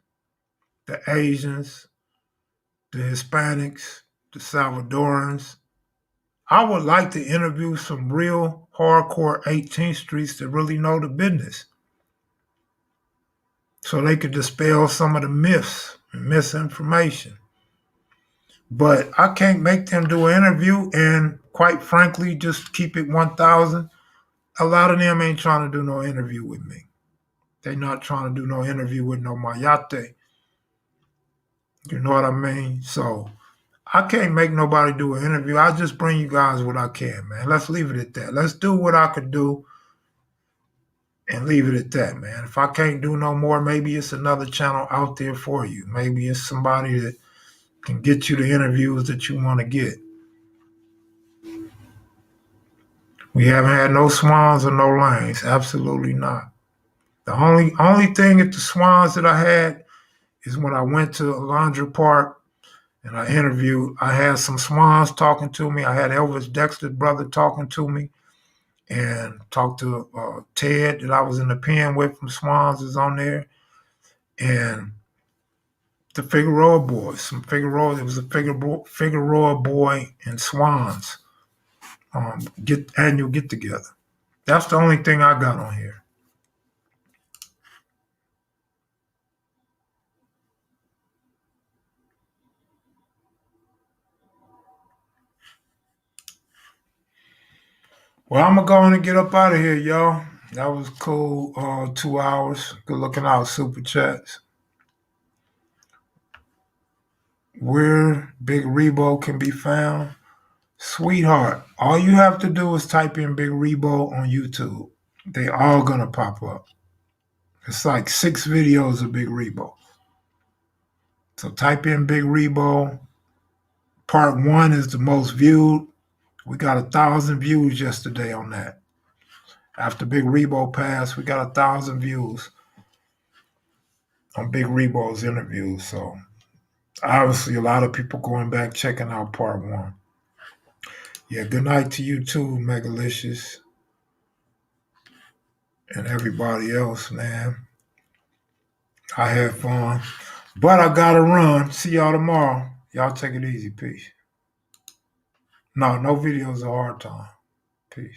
the Asians, the Hispanics, the Salvadorans. I would like to interview some real hardcore 18th Streets that really know the business. So they could dispel some of the myths and misinformation. But I can't make them do an interview and quite frankly, just keep it 1,000. A lot of them ain't trying to do no interview with me. They not trying to do no interview with no Mayate. You know what I mean? So I can't make nobody do an interview. I just bring you guys what I can, man. Let's leave it at that. Let's do what I could do and leave it at that, man. If I can't do no more, maybe it's another channel out there for you. Maybe it's somebody that can get you the interviews that you want to get. We haven't had no swans or no lanes. Absolutely not. The only thing at the swans that I had is when I went to Alondra Park and I interviewed. I had some swans talking to me. I had Elvis Dexter's brother talking to me, and talked to Ted that I was in the pen with from Swans is on there, and the Figueroa boys. Some Figueroa. It was a Figueroa boy and Swans annual get together. That's the only thing I got on here. Well, I'm going to go on and get up out of here, y'all. That was cool. 2 hours. Good looking out, super chats. Where Big Rebo can be found. Sweetheart, all you have to do is type in Big Rebo on YouTube. They all going to pop up. It's like 6 videos of Big Rebo. So type in Big Rebo. Part 1 is the most viewed. We got 1,000 views yesterday on that. After Big Rebo passed, we got 1,000 views on Big Rebo's interview. So obviously a lot of people going back checking out part 1. Yeah, good night to you too, Megalicious. And everybody else, man. I had fun. But I gotta run. See y'all tomorrow. Y'all take it easy. Peace. No videos are hard time. Peace.